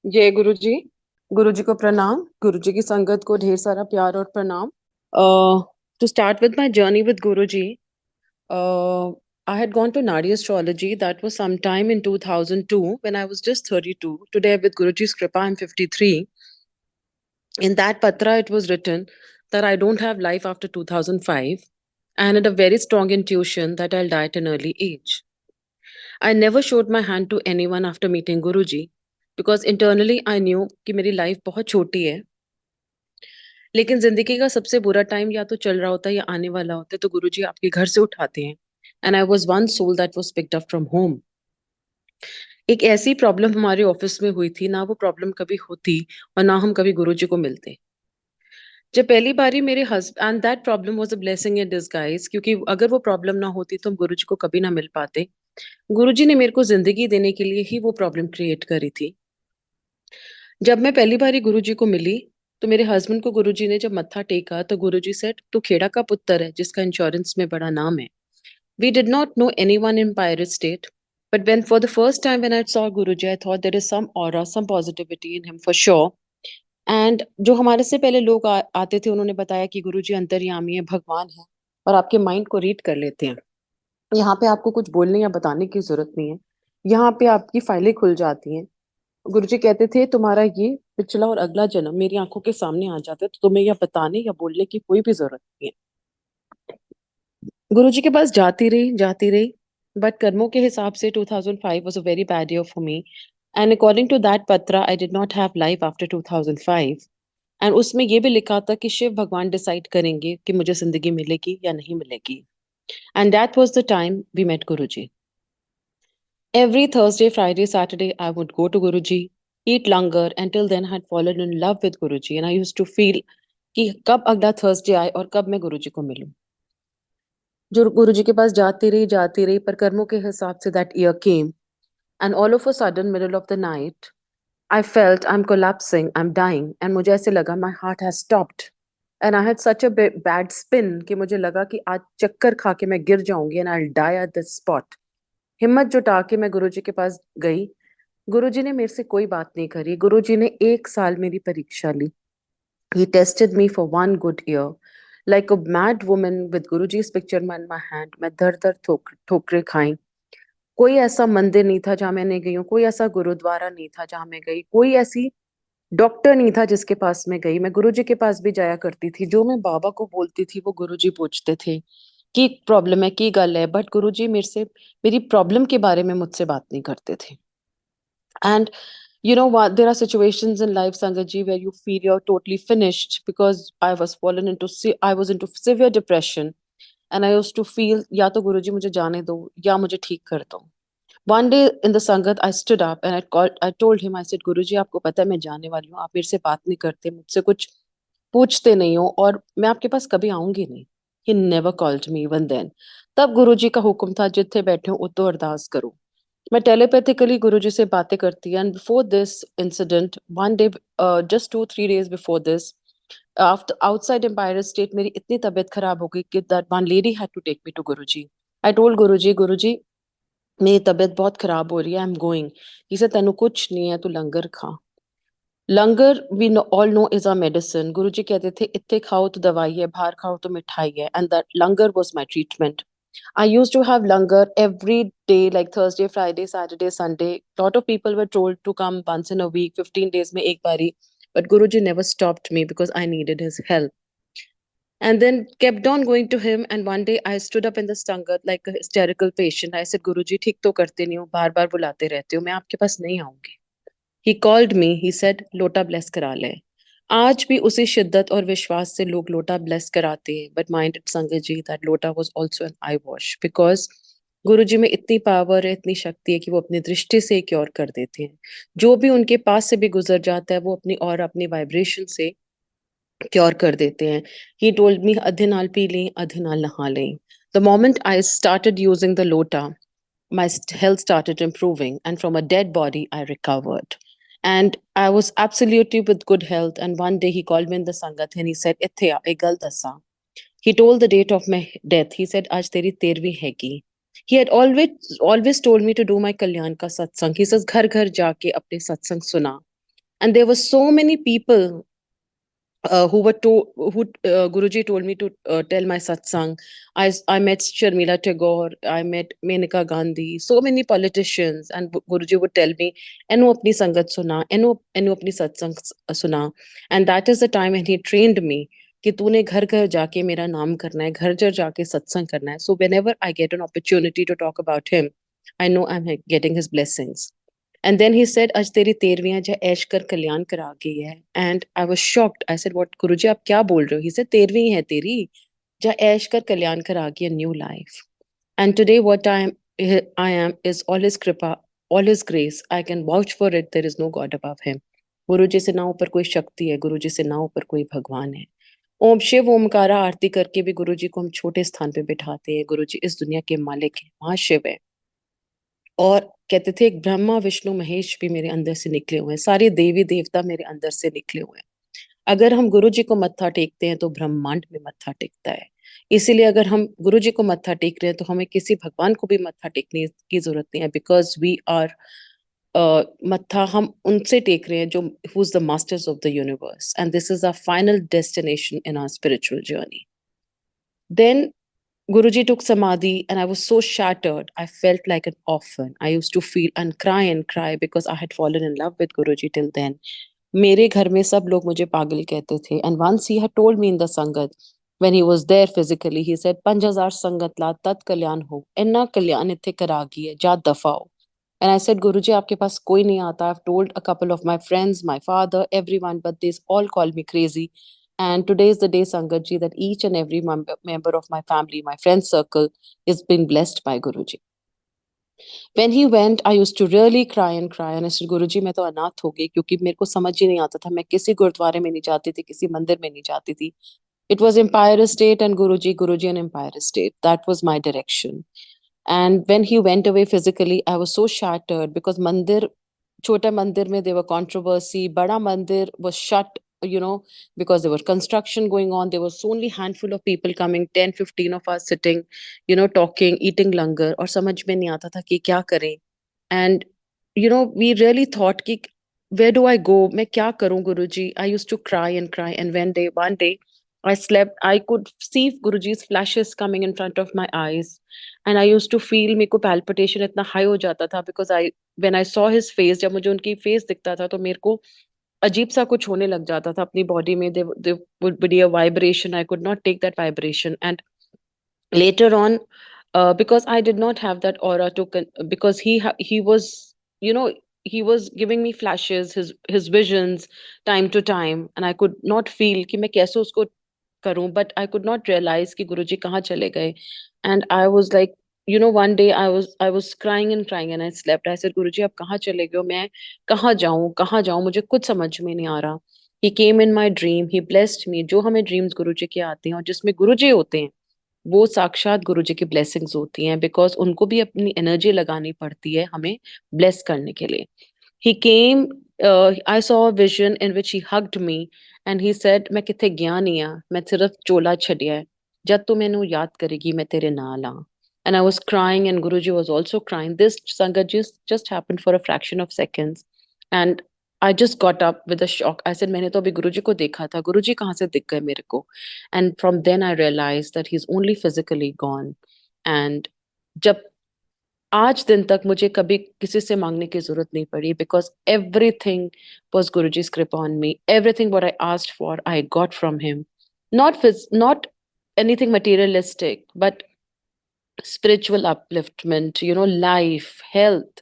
जय गुरु जी। गुरु जी को प्रणाम। गुरु जी की संगत को ढेर सारा प्यार और प्रणाम। To start with my journey with Guruji, I had gone to Nadi astrology. That was sometime in 2002 when I was just 32. Today, with Guruji's Kripa, I'm 53. In that patra, it was written that I don't have life after 2005 and had a very strong intuition that I'll die at an early age. I never showed my hand to anyone after meeting Guruji because internally I knew कि मेरी life बहुत छोटी है, लेकिन जिंदगी का सबसे बुरा टाइम या तो चल रहा होता है या आने वाला होता है, तो गुरुजी आपके घर से उठाते हैं। And I was one soul that was picked up from home. एक ऐसी प्रॉब्लम हमारे ऑफिस में हुई थी, ना वो प्रॉब्लम कभी होती और ना हम कभी गुरुजी को मिलते। जब पहली बारी मेरे husband and that problem was a blessing in disguise, क्योंकि अगर वो प्रॉब्लम ना होती तो हम गुरुजी को कभी ना मिल पाते। गुरुजी ने मेरे को जिंदगी देने के लिए ही वो प्रॉब्लम क्रिएट करी थी। जब मैं पहली बारी गुरुजी को मिली, तो मेरे हस्बैंड को गुरुजी ने जब मत्था टेका तो गुरुजी सेड, तू खेड़ा का पुत्र है जिसका इंश्योरेंस में बड़ा नाम है। We did not know anyone in pirate state, but when for the first time when I saw Guruji, I thought there is some aura, some positivity in him for sure. And जो हमारे से पहले लोग आते थे, उन्होंने बताया कि गुरुजी अंतर्यामी है, भगवान है, और आपके माइंड को रीड कर लेते हैं। यहाँ पे आपको कुछ बोलने या बताने की जरूरत नहीं है, यहाँ पे आपकी फाइलें खुल जाती हैं। गुरुजी कहते थे, तुम्हारा ये पिछला और अगला जन्म मेरी आंखों के सामने आ जाता है, तो तुम्हें यह बताने या बोलने की कोई भी जरूरत नहीं है। गुरुजी के पास जाती रही, बट कर्मों के हिसाब से 2005 was a very bad year for me, and according to that patra I did not have life after 2005। And उसमें ये भी लिखा था कि शिव भगवान डिसाइड करेंगे कि मुझे जिंदगी मिलेगी या नहीं मिलेगी। And that was the time we met Guruji. Every Thursday, Friday, Saturday, I would go to Guruji, eat langar. Until then, I had fallen in love with Guruji, and I used to feel कि कब अगला Thursday आए और कब मैं गुरुजी को मिलूं। जो गुरुजी के पास जाती रही, पर कर्मों के हिसाब से that year came, and all of a sudden middle of the night I felt I am collapsing, I am dying, and मुझे ऐसे लगा my heart has stopped. And I had such a bad spin कि मुझे लगा कि आज चक्कर खा के मैं गिर जाऊंगी and I will die at this spot. हिम्मत जुटा के मैं गुरुजी के पास गई। गुरुजी ने मेरे से कोई बात नहीं करी। गुरुजी ने 1 साल मेरी परीक्षा ली। He tested me for 1 good year. Like a mad woman with Guruji's picture in my hand, मैं दर दर ठोकरे खाई। कोई ऐसा मंदिर नहीं था जहां मैं नहीं गई हूँ, कोई ऐसा गुरुद्वारा नहीं था जहां मैं गई, कोई ऐसी डॉक्टर नहीं था जिसके पास मैं गई। मैं गुरुजी के पास भी जाया करती थी। जो मैं बाबा को बोलती थी वो गुरुजी पूछते थे कि प्रॉब्लम है, की गल है, बट गुरुजी मेरे से मेरी प्रॉब्लम के बारे में मुझसे बात नहीं करते थे। And you know what? There are situations in life, Sangaji, where you feel you're totally finished because I was into severe depression, and I used to feel या तो गुरुजी मुझे जाने दो या मुझे ठीक कर दो। One day in the Sangat, I stood up and I told him, I said, गुरुजी आपको पता है मैं जाने वाली हूँ, आप मेरे से बात नहीं करते, मुझसे कुछ पूछते नहीं हो, और मैं आपके पास कभी आऊंगी नहीं। He never called me even then। तब गुरुजी का हुक्म था, जिथे बैठे हो उतो अरदास करो। मैं टेलीपैथिकली गुरुजी से बातें करती, and before this incident one day, just 2-3 days before this, after outside Empire State, मेरी इतनी तबीयत खराब हो गई कि that one lady had to take me to Guruji. I told Guruji, Guruji मेरी तबीयत बहुत खराब हो रही है, I am going. He said तेनु कुछ नहीं है, तू लंगर खा। Langar we all know is a medicine. Guruji कहते थे, इत्थे खाओ तो दवाई है, बाहर खाओ तो मिठाई है, and that langar was my treatment. I used to have langar every day, like Thursday, Friday, Saturday, Sunday. Lot of people were told to come once in a week, 15 days mein ek bari. But Guruji never stopped me because I needed his help. And then kept on going to him. And one day I stood up in the Sangat like a hysterical patient. I said, Guruji, ठीक तो करते नहीं हो, बार बार बुलाते रहते हो, मैं आपके पास नहीं आऊंगी। He called me, he said, लोटा ब्लेस करा ले। आज भी उसी शिद्दत और विश्वास से लोग लोटा ब्लेस कराते हैं, बट माइंडेड संगत जी, दैट लोटा was also an I wash, because गुरु जी में इतनी पावर है, इतनी शक्ति है कि वो अपनी दृष्टि से क्योर कर देते हैं। जो भी उनके पास से भी गुजर जाता है, वो अपनी और अपनी वाइब्रेशन से क्योर कर देते हैं। ही टोल्ड मी, अधे नाल पी लें, अधे नाल नहा लें। The moment I started using the लोटा, my health started improving, and from a dead body I recovered, and I was absolutely with good health. And one day he called me in the sangat and he said, "Ithe aa, ek gal dassa." He told the date of my death. He said, "Aaj teri 13वीं हैगी." He had always told me to do my kalyan ka satsang. He says, घर घर जाके अपने सत्संग सुना। And there were so many people who were to who Guruji told me to tell my satsang. I met Sharmila Tagore, I met Menaka Gandhi, so many politicians, and Guruji would tell me, "Enu apni sangat suna, enu apni satsang suna," and that is the time when he trained me कि तूने घर घर जाके मेरा नाम करना है, घर घर जाके सत्संग करना है. So whenever I get an opportunity to talk about him, I know I'm getting his blessings. And then he said, "आज तेरी 13वीं है, जा ऐश कर कल्याण कर आ गई है." And I was shocked. I said, "What, Guruji, आप क्या बोल रहे हो?" He said, "13वीं है तेरी, जा ऐश कर कल्याण कर आ गई, a new life." And today what I am is all his kripa, all his grace. I can vouch for it. There is no God above him. गुरुजी से ना ऊपर कोई शक्ति है, गुरुजी से ना ऊपर कोई भगवान है. ओम शिव ओमकारा आरती करके भी गुरुजी को हम छोटे स्थान पे बिठाते हैं. गुरुजी इस दुनिया के मालिक हैं, महाशिव है. और कहते थे एक ब्रह्मा विष्णु महेश भी मेरे अंदर से निकले हुए हैं, सारे देवी देवता मेरे अंदर से निकले हुए हैं. अगर हम गुरु जी को मत्था टेकते हैं तो ब्रह्मांड में मत्था टेकता है. इसीलिए अगर हम गुरु जी को मत्था टेक रहे हैं तो हमें किसी भगवान को भी मत्था टेकने की जरूरत नहीं है, बिकॉज वी आर मत्था हम उनसे टेक रहे हैं जो who is the masters of the universe, and this is our final destination in our spiritual journey. Then Guruji took samadhi and I was so shattered. I felt like an orphan. I used to feel and cry because I had fallen in love with Guruji till then. मेरे घर में सब लोग मुझे पागल कहते थे. And once he had told me in the sangat, when he was there physically, he said, 5000 संगत ला तत् कल्याण हो, इन्ना कल्याण इत्थे करागी है, जा दफा हो. And I said, Guruji, आपके पास कोई नहीं आता. I've told a couple of my friends, my father, everyone, but they all call me crazy. And today is the day, Sangatji, that each and every member of my family, my friend circle, is being blessed by Guruji. When he went, I used to really cry and cry. And I said, Guruji, मैं तो अनाथ हो गई क्योंकि मेरे को समझ ही नहीं आता था. मैं किसी गुरुद्वारे में नहीं जाती थी, किसी मंदिर में नहीं जाती थी. It was Empire State and Guruji and Empire State. That was my direction. And when he went away physically, I was so shattered because mandir, chota mandir mein there were controversy. Bada mandir was shut, because there was construction going on. There was only handful of people coming, 10, 15 of us sitting, talking, eating langar. Or samajh mein nahi aata tha ki kya kare. And, we really thought ki, where do I go? Main kya karu, Guruji? I used to cry and cry. And one day, I slept. I could see Guruji's flashes coming in front of my eyes, and I used to feel मेरे को palpitation इतना high हो जाता था because when I saw his face, जब मुझे उनकी face दिखता था तो मेरे को अजीब सा कुछ होने लग जाता था अपनी body में. There would be a vibration. I could not take that vibration, and later on, because I did not have that aura because he was, he was giving me flashes, his visions time to time, and I could not feel कि मैं कैसे उसको करूं, but I could not realize कि गुरुजी कहाँ चले गए. And I was like, one day I was crying and crying and I slept. I said, गुरुजी आप कहाँ चले गए हो, मैं कहाँ जाऊं, मुझे कुछ समझ में नहीं आ रहा. He came in my dream, he blessed me. जो हमें dreams गुरुजी के आते हैं और जिसमें गुरुजी होते हैं वो साक्षात गुरुजी की ब्लेसिंग्स होती हैं, बिकॉज उनको भी अपनी एनर्जी लगानी पड़ती है हमें ब्लेस करने के लिए. He came, I saw a vision in which he hugged me and he said, मैं किथे गया नहीं आ, मैं सिर्फ चोला छड़िया है, जब तू मैनू याद करेगी मैं तेरे नाल आ. And I was crying and Guruji was also crying. This Sangat just happened for a fraction of seconds. And I just got up with a shock. I said, मैंने तो अभी गुरुजी को देखा था, गुरुजी कहाँ से दिख गए मेरे को. And from then I realized that he's only physically gone. And जब आज दिन तक मुझे कभी किसी से मांगने की जरूरत नहीं पड़ी, because everything was Guruji's grip on me. Everything what I asked for, I got from him. Not anything materialistic, but spiritual upliftment, life, health,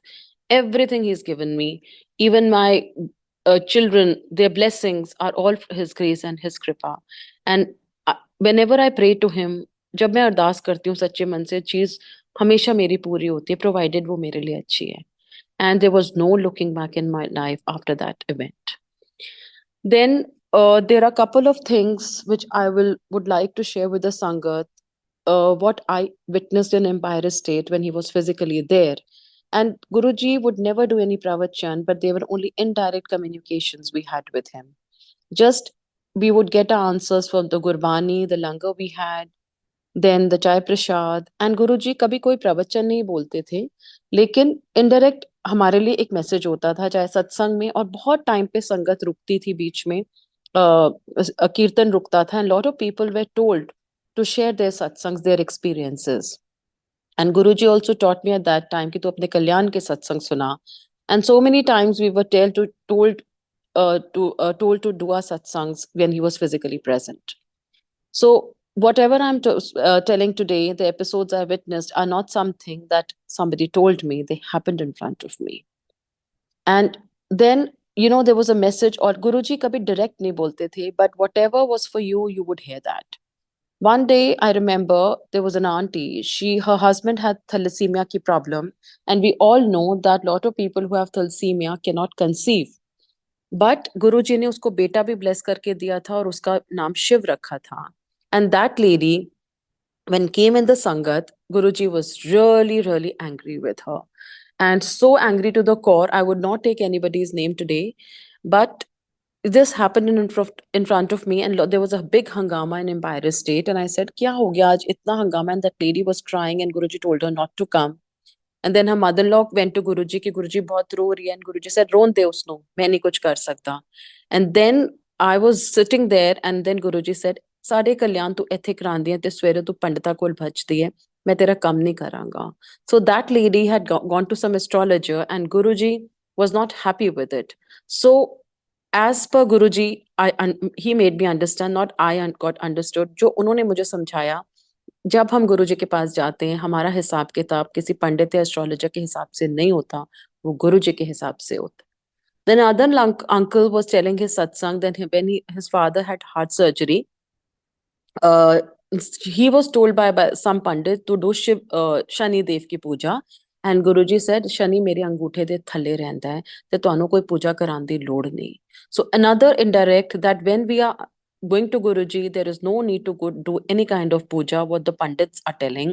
everything he's given me. Even my children, their blessings are all his grace and his kripa. And whenever I pray to him, जब मैं अरदास करती हूँ सच्चे मन से, चीज हमेशा मेरी पूरी होती है, provided वो मेरे लिए अच्छी है. And there was no looking back in my life after that event. Then there are a couple of things which I would like to share with the Sangat, what I witnessed in Empire State when he was physically there. And Guruji would never do any pravachan, but they were only indirect communications we had with him. Just we would get our answers from the Gurbani, the langar we had, then the Chai Prashad. And Guruji कभी कोई प्रवचन नहीं बोलते थे, लेकिन indirect हमारे लिए एक मैसेज होता था, चाहे सत्संग में, और बहुत टाइम पे संगत रुकती थी बीच में, कीर्तन रुकता था, and lot of people were told to share their satsangs, their experiences. And Guruji also taught me at that time कि तू अपने कल्याण के सत्संग सुना. And so many times we were told to do our satsangs when he was physically present. So whatever I'm telling today, the episodes I witnessed are not something that somebody told me. They happened in front of me. And then, there was a message, or Guruji kabhi direct nahi bolte the, but whatever was for you, you would hear that. One day, I remember there was an auntie. Her husband had thalassemia ki problem, and we all know that lot of people who have thalassemia cannot conceive. But Guruji ने उसको बेटा भी bless करके दिया था, और उसका नाम शिव रखा था. And that lady, when came in the sangat, Guruji was really, really angry with her, and so angry to the core. I would not take anybody's name today, but this happened in front of me, and there was a big hangama in Empire State. And I said, "Kya ho gaya aaj itna hangama?" And that lady was crying, and Guruji told her not to come. And then her mother-in-law went to Guruji कि गुरुजी बहुत रो रही है, and Guruji said, रोन दे उसनो, मैं नहीं कुछ कर सकता. And then I was sitting there, and then Guruji said, ਸਾਡੇ ਕਲਿਆਣ ਤੂੰ ਇੱਥੇ ਕਰਾਂਦੀ ਹੈ ਤੇ ਸਵੇਰੇ ਤੂੰ ਪੰਡਤਾਂ ਕੋਲ ਭੱਜਦੀ ਹੈ, ਮੈਂ ਤੇਰਾ ਕੰਮ ਨਹੀਂ ਕਰਾਂਗਾ. So that lady had gone to some astrologer, and Guruji was not happy with it. So as per Guruji, he made me understand, not I got understood. जो उन्होंने मुझे समझाया, जब हम गुरुजी के पास जाते हैं, हमारा हिसाब किताब किसी पंडित या एस्ट्रोलॉजर के हिसाब से नहीं होता, वो गुरुजी के हिसाब से होता. Then another uncle was telling his satsang that when his father had heart surgery, uh, he was told by some pandit to do Shani Dev ki puja. And Guruji said, Shani mere anguthe de thale rehanda hai, te ਤੁਹਾਨੂੰ ਕੋਈ ਪੂਜਾ ਕਰਾਉਣ ਦੀ ਲੋੜ ਨਹੀਂ. So another indirect that when we are going to Guruji, there is no need to go do any kind of puja, what the pandits are telling.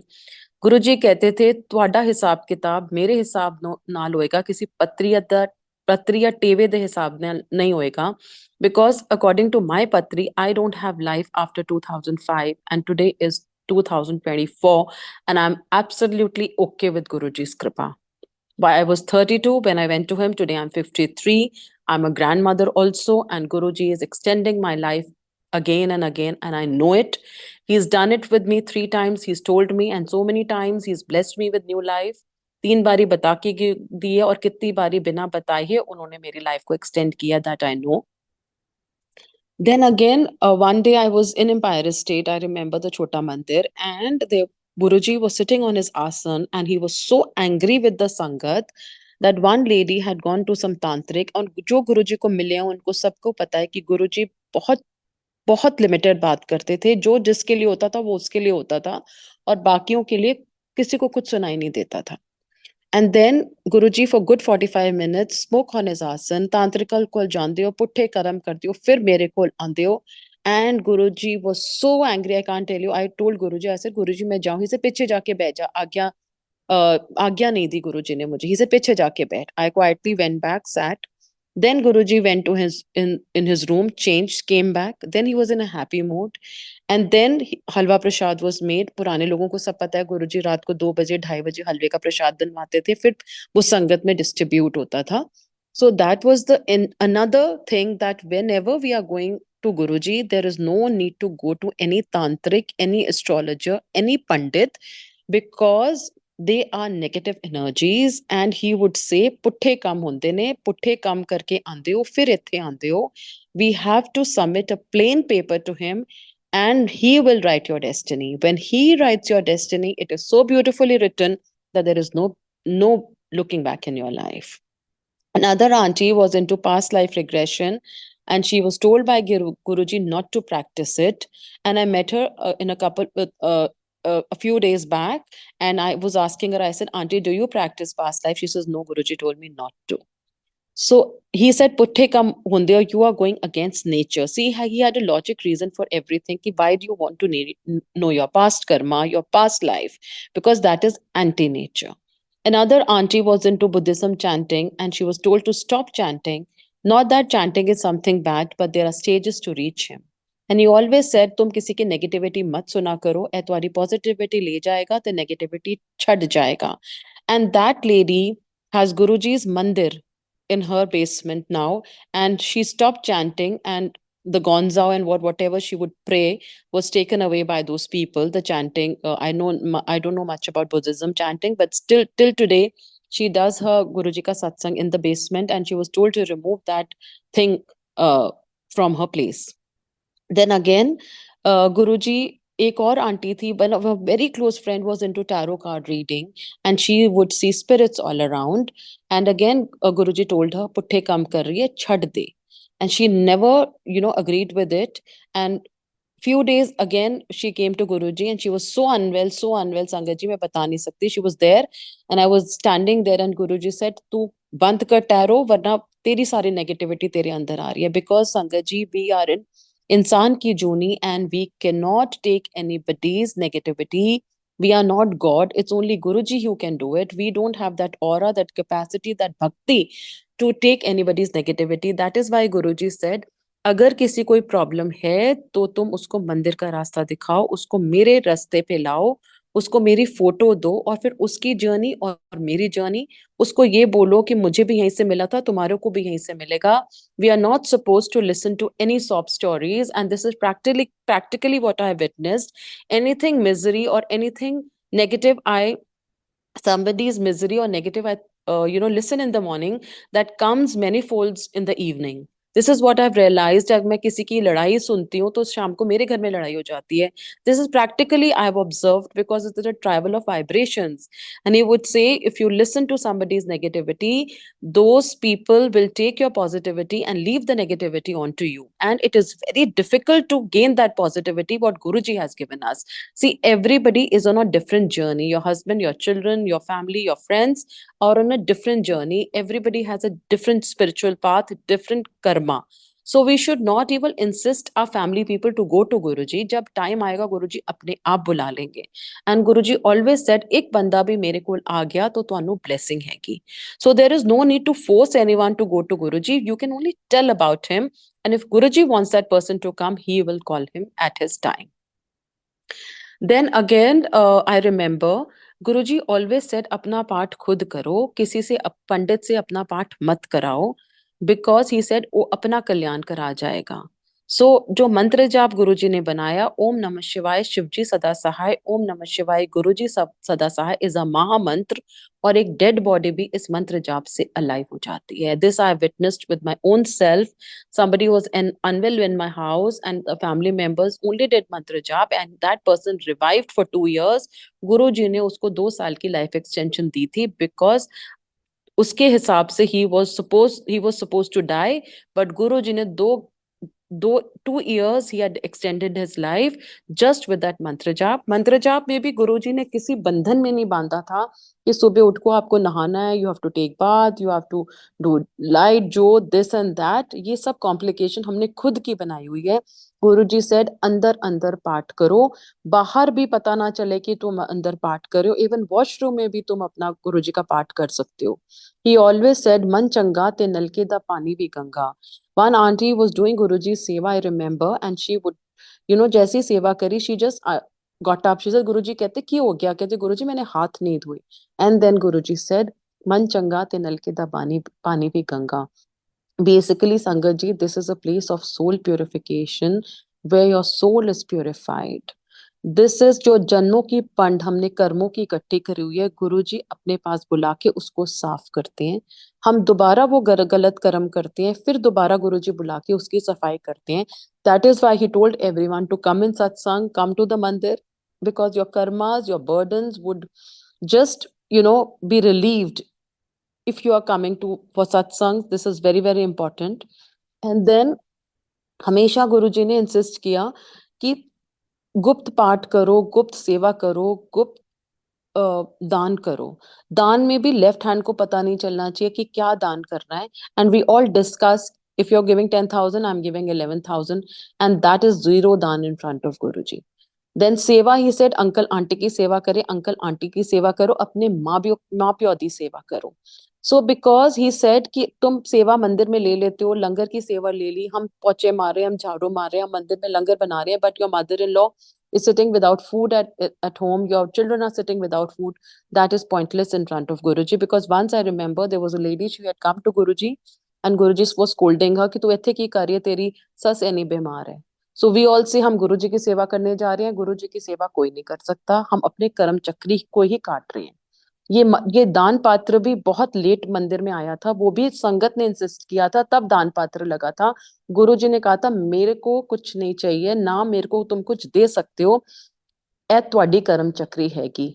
Guruji कहते थे, ਤੁਹਾਡਾ ਹਿਸਾਬ ਕਿਤਾਬ ਮੇਰੇ ਹਿਸਾਬ ਨਾਲ ਹੋਏਗਾ, ਕਿਸੇ ਪੱਤਰੀ ਜਾਂ ਟੇਵੇ ਦੇ ਹਿਸਾਬ ਨਾਲ ਨਹੀਂ ਹੋਏਗਾ. Because according to my patri, I don't have life after 2005, and today is 2024, and I'm absolutely okay with Guruji's kripa. I was 32 when I went to him. Today I'm 53. I'm a grandmother also, and Guruji is extending my life again and again, and I know it. He's done it with me 3 times. He's told me, and so many times he's blessed me with new life. 3 बारी बता के दी है, और कितनी बारी बिना बताए है उन्होंने मेरी लाइफ को एक्सटेंड किया, that I know. Then again, one day I was in Empire State. I remember the Chota Mandir, and the Guruji was sitting on his asan, and he was so angry with the Sangat that one lady had gone to some tantric. और जो गुरुजी को मिले हैं उनको सबको पता है कि गुरुजी बहुत बहुत लिमिटेड बात करते थे. जो जिसके लिए होता था वो उसके लिए होता था, और बाकियों के लिए किसी को कुछ सुनाई नहीं देता था. And then Guruji for good 45 minutes spoke on his asan. Tantrikal kol jande ho, putte karam karte ho, fir mere kol aande ho. And Guruji was so angry, I can't tell you. I told Guruji, I said, Guruji, मैं जाऊं. He said, पीछे जाके बैठ जा. आज्ञा नहीं दी गुरुजी ने मुझे. He said, पीछे जाके बैठ. I quietly went back, sat. Then Guruji went to in his room, changed, came back. Then he was in a happy mood. And then halwa Prasad was made. पुराने लोगों को सब पता है, गुरुजी रात को 2 बजे 2:30 बजे हलवे का प्रसाद बनवाते थे, फिर वो संगत में डिस्ट्रीब्यूट होता था. So that was another thing, that whenever we are going to Guruji, there is no need to go to any tantric, any astrologer, any pandit, because they are negative energies. And he would say, ਪੁੱਠੇ ਕੰਮ ਹੁੰਦੇ ਨੇ, ਪੁੱਠੇ ਕੰਮ ਕਰਕੇ ਆਂਦੇ ਹੋ, ਫਿਰ ਇੱਥੇ ਆਂਦੇ ਹੋ. We have to submit a plain paper to him, and he will write your destiny. When he writes your destiny, it is so beautifully written that there is no looking back in your life. Another auntie was into past life regression, and she was told by Guruji not to practice it. And I met her a few days back, and I was asking her, I said, Auntie, do you practice past life? She says, no, Guruji told me not to. So he said, putte kam hunde ho, you are going against nature. See, he had a logic reason for everything. Why do you want to know your past karma, your past life? Because that is anti-nature. Another auntie was into Buddhism chanting, and she was told to stop chanting. Not that chanting is something bad, but there are stages to reach him. And he always said, तुम किसी की negativity मत सुना करो, ए तुम्हारी positivity ले जाएगा, तो negativity छट जाएगा. And that lady has Guruji's mandir in her basement now, and she stopped chanting, and the gonzao and whatever she would pray was taken away by those people. The chanting, I don't know much about Buddhism chanting, but still till today she does her Guruji ka satsang in the basement, and she was told to remove that thing uh, from her place. Then again, Guruji, एक और aunty थी, one of a very close friend was into tarot card reading, and she would see spirits all around. And again, Guruji told her, पुट्ठे काम कर रही है, छੱਡ दे. And she never, agreed with it. And few days again, she came to Guruji, and she was so unwell, Sangat ji, मैं बता नहीं सकती. She was there, and I was standing there, and Guruji said, तू बंद कर tarot, वरना तेरी सारी नेगेटिविटी तेरे अंदर आ रही है. Because Sangat ji, we are in इंसान की जूनी, and we cannot take anybody's negativity. We are not God. It's only Guruji who can do it. We don't have that aura, that capacity, that bhakti to take anybody's negativity. That is why Guruji said, अगर किसी कोई problem है तो तुम उसको मंदिर का रास्ता दिखाओ, उसको मेरे रास्ते पे लाओ, उसको मेरी फोटो दो, और फिर उसकी जर्नी और मेरी जर्नी, उसको ये बोलो कि मुझे भी यहीं से मिला था, तुम्हारे को भी यहीं से मिलेगा. We are not supposed to listen to any sob stories, and this is practically what I witnessed. Anything misery or anything negative, I somebody's misery or negative, I listen in the morning, that comes many folds in the evening. This is what I've realized. जब मैं किसी की लड़ाई सुनती हूँ तो शाम को मेरे घर में लड़ाई हो जाती है. This is practically I have observed, because it's a travel of vibrations. And he would say, if you listen to somebody's negativity, those people will take your positivity and leave the negativity onto you. And it is very difficult to gain that positivity what Guruji has given us. See, everybody is on a different journey. Your husband, your children, your family, your friends are on a different journey. Everybody has a different spiritual path, different karma. So we should not even insist our family people to go to Guruji. जब time आएगा गुरुजी अपने आप बुला लेंगे. And Guruji always said, एक बंदा भी मेरे कोल आ गया तो ਤੁਹਾਨੂੰ blessing हैगी. So there is no need to force anyone to go to Guruji. You can only tell about him. And if Guruji wants that person to come, he will call him at his time. Then again, I remember Guruji always said, अपना पाठ खुद करो, किसी से पंडित से अपना पाठ मत कराओ, because he said वो अपना कल्याण करा जाएगा. सो जो मंत्र जाप गुरुजी ने बनाया, ओम नमः शिवाय शिवजी सदा सहाय, ओम नमः शिवाय गुरुजी सदा सहाय, इज अ महामंत्र. और एक डेड बॉडी भी इस मंत्र जाप से अलाइव हो जाती है. This I witnessed with my own self. Somebody was unwell in my house, and the family members only did mantra jap, and that person revived for 2 years. Guruji ने उसको 2 साल की life extension दी थी, because उसके हिसाब से he was supposed to die, but Guruji ने दो 2 years he had extended his life just with that mantra jap. मंत्र जाप में भी गुरुजी ने किसी बंधन में नहीं बांधा था कि सुबह उठ को आपको नहाना है, you have to take bath, you have to do light जो दिस एंड दैट. ये सब कॉम्प्लिकेशन हमने खुद की बनाई हुई है. गुरुजी सेड, अंदर अंदर पाठ करो, बाहर भी पता ना चले कि तुम अंदर पाठ कर रहे हो. इवन वॉशरूम में भी तुम अपना गुरुजी का पाठ कर सकते हो. ही ऑलवेज सेड, मन चंगा ते नलके दा पानी भी Ganga. One auntie was doing Guruji's seva, I remember, and she would, जैसी सेवा करी, she just got up. She said, Guruji कहते की हो गया? कहते गुरुजी मैंने हाथ नहीं धोए. And then Guruji said, मन चंगा ते नल के दा पानी भी Ganga. Basically, Sangat ji, this is a place of soul purification where your soul is purified. This is जो जन्मों की पंड हमने कर्मों की इकट्ठी करी हुई है, गुरु जी अपने पास बुला के उसको साफ करते हैं. हम दोबारा वो गलत कर्म करते हैं, फिर दोबारा गुरु जी बुला के उसकी सफाई करते हैं. That is why he told everyone to come in satsang, come to the mandir, because your karmas, your burdens would just be relieved if you are coming to for satsang. This is very very important. And then हमेशा गुरुजी ने insist किया कि गुप्त पाठ करो, गुप्त सेवा करो, गुप्त दान करो. दान में भी लेफ्ट हैंड को पता नहीं चलना चाहिए कि क्या दान करना है. And we all discuss, if you're giving 10,000, I'm giving 11,000, and that is zero दान in front of Guruji. Then सेवा, he said, अंकल आंटी की सेवा करे, अंकल आंटी की सेवा करो, अपने माँ प्यो दी सेवा करो. सो बिकॉज ही सेड कि तुम सेवा मंदिर में ले लेते हो, लंगर की सेवा ले ली, हम पोचे मारे, हम झाड़ू मारे, हम मंदिर में लंगर बना रहे हैं, but your mother in law is sitting without food at home, your children are sitting without food, that is pointless in front of Guruji. Because once I remember there was a lady, she had come to Guruji and Guruji was scolding her कि तू ਇੱਥੇ ਕੀ कर रही है, तेरी सस इतनी बीमार है. So we all say हम गुरुजी की सेवा करने जा रहे हैं, गुरुजी की सेवा कोई नहीं कर सकता, हम अपने कर्म चक्री को ही काट रहे हैं. ये दान पात्र भी बहुत लेट मंदिर में आया था, वो भी संगत ने इंसिस्ट किया था, तब दान पात्र लगा था. गुरुजी ने कहा था मेरे को कुछ नहीं चाहिए ना, मेरे को तुम कुछ दे सकते हो, ए ਤੁਹਾਡੀ कर्म चक्री हैगी.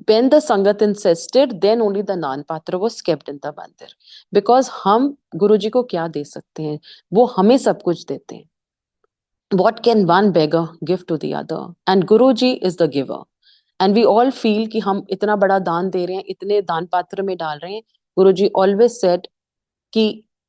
When the संगत insisted, then only the नान पात्र was kept in the मंदिर. Because हम गुरुजी को क्या दे सकते हैं, वो हमें सब कुछ देते हैं. What can one beggar give to the other? And Guruji is the giver. And we all feel कि हम इतना बड़ा दान दे रहे हैं, इतने दान पात्र में डाल रहे हैं. Guruji always said कि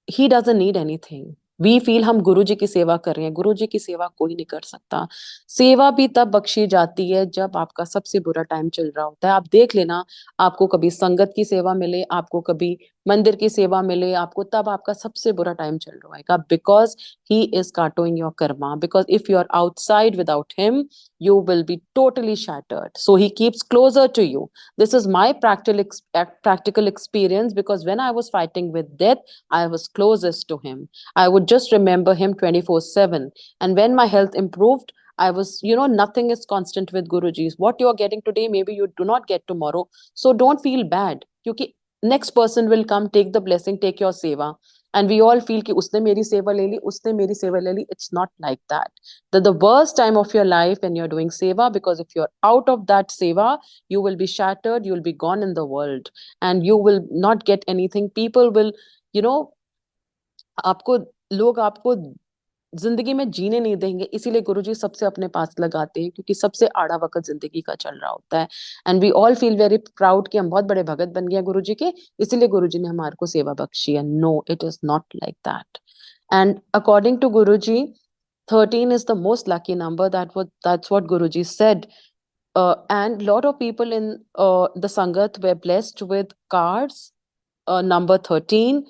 he doesn't need anything. We feel हम गुरु जी की सेवा कर रहे हैं, गुरु जी की सेवा कोई नहीं कर सकता. सेवा भी तब बख्शी जाती है जब आपका सबसे बुरा टाइम चल रहा होता है. आप देख लेना, आपको कभी संगत की सेवा मिले, आपको कभी मंदिर की सेवा मिले, आपको तब आपका सबसे बुरा टाइम चल रहा होगा. बिकॉज ही इज काटोइंग your karma. Because if you are outside without him, you will be totally shattered. So he keeps closer to you. This is my practical experience, because when I was fighting with death, I was closest to him. I would just remember him 24/7. And when my health improved, I was, nothing is constant with Guruji's. What you are getting today, maybe you do not get tomorrow. So don't feel bad. Because next person will come, take the blessing, take your seva. And we all feel कि उसने मेरी सेवा ले ली, उसने मेरी सेवा ले ली. It's not like that. The worst time of your life when you're doing seva, because if you're out of that seva, you will be shattered, you'll be gone in the world, and you will not get anything. People will, you know, आपको लोग आपको जिंदगी में जीने नहीं देंगे. इसीलिए गुरुजी सबसे अपने पास लगाते हैं, क्योंकि सबसे आड़ा वक्त जिंदगी का चल रहा होता है. And we all feel very proud कि हम बहुत बड़े भगत बन गए गुरुजी के, इसीलिए गुरुजी ने हमारे को सेवा बख्शी है. No, it is not like that. And according to Guruji, 13 is the most lucky number. That's what Guruji said. And lot of people in the Sangat were blessed with cars, number 13,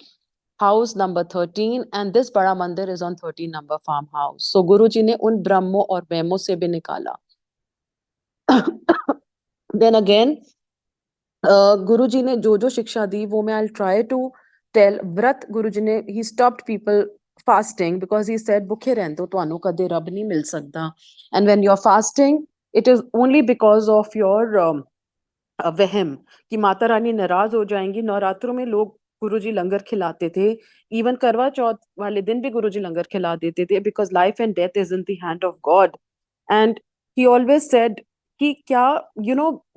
house number 13, and this Bada Mandir is on 13 number farmhouse. So Guruji ने उन ब्रह्मों और वहमों से भी निकाला. Then again, गुरुजी ने जो जो शिक्षा दी वो मैं I'll try to tell. व्रत गुरुजी ने, he stopped people fasting because he said भुखे रहंदे हो ਤੁਹਾਨੂੰ कदे रब नहीं मिल सकता. And when you're fasting, it is only because of your वहम कि माता रानी नाराज हो जाएंगी. नवरात्रों में लोग गुरुजी लंगर खिलाते थे. इवन करवा चौथ वाले दिन भी गुरुजी लंगर खिला देते थे, because life and death is in the hand of God. And he always said कि क्या,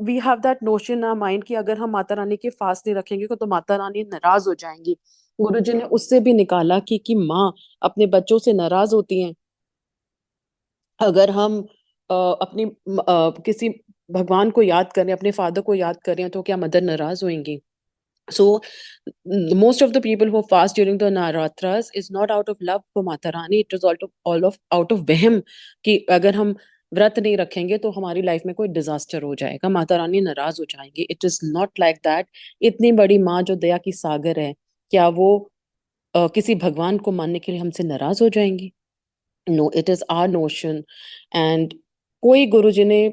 we have that notion in our mind कि अगर हम माता रानी के फास्ट नहीं रखेंगे तो माता रानी नाराज हो जाएंगी. गुरुजी ने उससे भी निकाला कि माँ अपने बच्चों से नाराज होती हैं. अगर हम अपनी किसी भगवान को याद करें, अपने फादर को याद करें, तो क्या मदर नाराज होंगी? So most of the people who fast during the Navaratras is not out of love for Mata Rani. It is out of वहम कि अगर हम व्रत नहीं रखेंगे तो हमारी लाइफ में कोई डिजास्टर हो जाएगा, माता रानी नाराज हो जाएंगी. It is not like that. इतनी बड़ी माँ जो दया की सागर है, क्या वो किसी भगवान को मानने के लिए हमसे नाराज हो जाएंगी? No, it is our notion. And कोई गुरुजी ने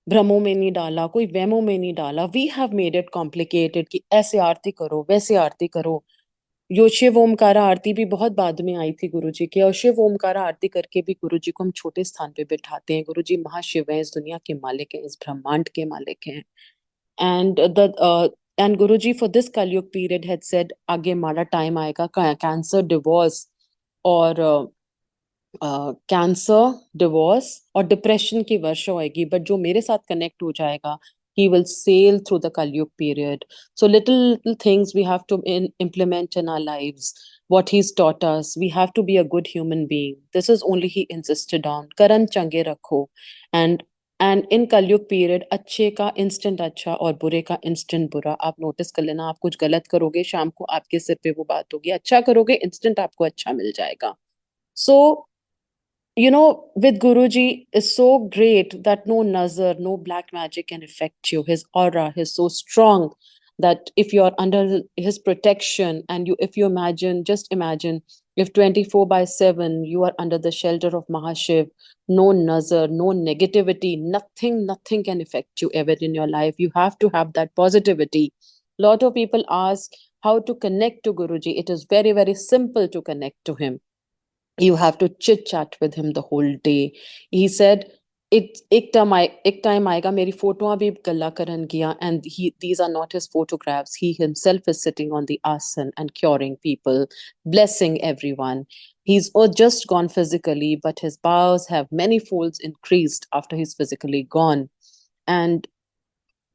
भ्रमों में नहीं डाला, कोई वहमों में नहीं डाला. We have made it complicated कि ऐसे आरती करो, वैसे आरती करो. यो शिव ओमकारा आरती भी बहुत बाद में आई थी गुरुजी के, और शिव ओमकारा आरती करके भी गुरुजी को हम छोटे स्थान पे बिठाते हैं. गुरुजी महाशिव हैं, इस दुनिया के मालिक हैं, इस ब्रह्मांड के मालिक हैं. एंड गुरुजी फॉर दिस कलयुग पीरियड हैड सेड आगे हमारा टाइम आएगा, कैंसर, डिवोर्स और कैंसर, डिवोर्स और डिप्रेशन की वर्षा होएगी. बट जो मेरे साथ कनेक्ट हो जाएगा, he will sail through the Kalyug period. So little things we have to implement in our lives. What he's taught us, we have to be a good human being. This is only he insisted on. Karan change rakho. And in Kalyug period, अच्छे का instant अच्छा और बुरे का instant बुरा. आप notice कर लेना, आप कुछ गलत करोगे, शाम को आपके सिर पे वो बात होगी. अच्छा करोगे, instant आपको अच्छा मिल जाएगा. So with Guruji is so great that no nazar, no black magic can affect you. His aura is so strong. that if you're under his protection, and if you imagine, just imagine, if 24 by 7 you are under the shelter of Mahashiv, no nazar, no negativity, nothing can affect you ever in your life. You have to have that positivity. Lot of people ask how to connect to Guruji. It is very, very simple to connect to him. You have to chit chat with him the whole day. He said, एक time आएगा मेरी फोटोआं भी गल्ला करन गया, and these are not his photographs. He himself is sitting on the asan and curing people, blessing everyone. He's just gone physically, but his powers have many folds increased after he's physically gone. And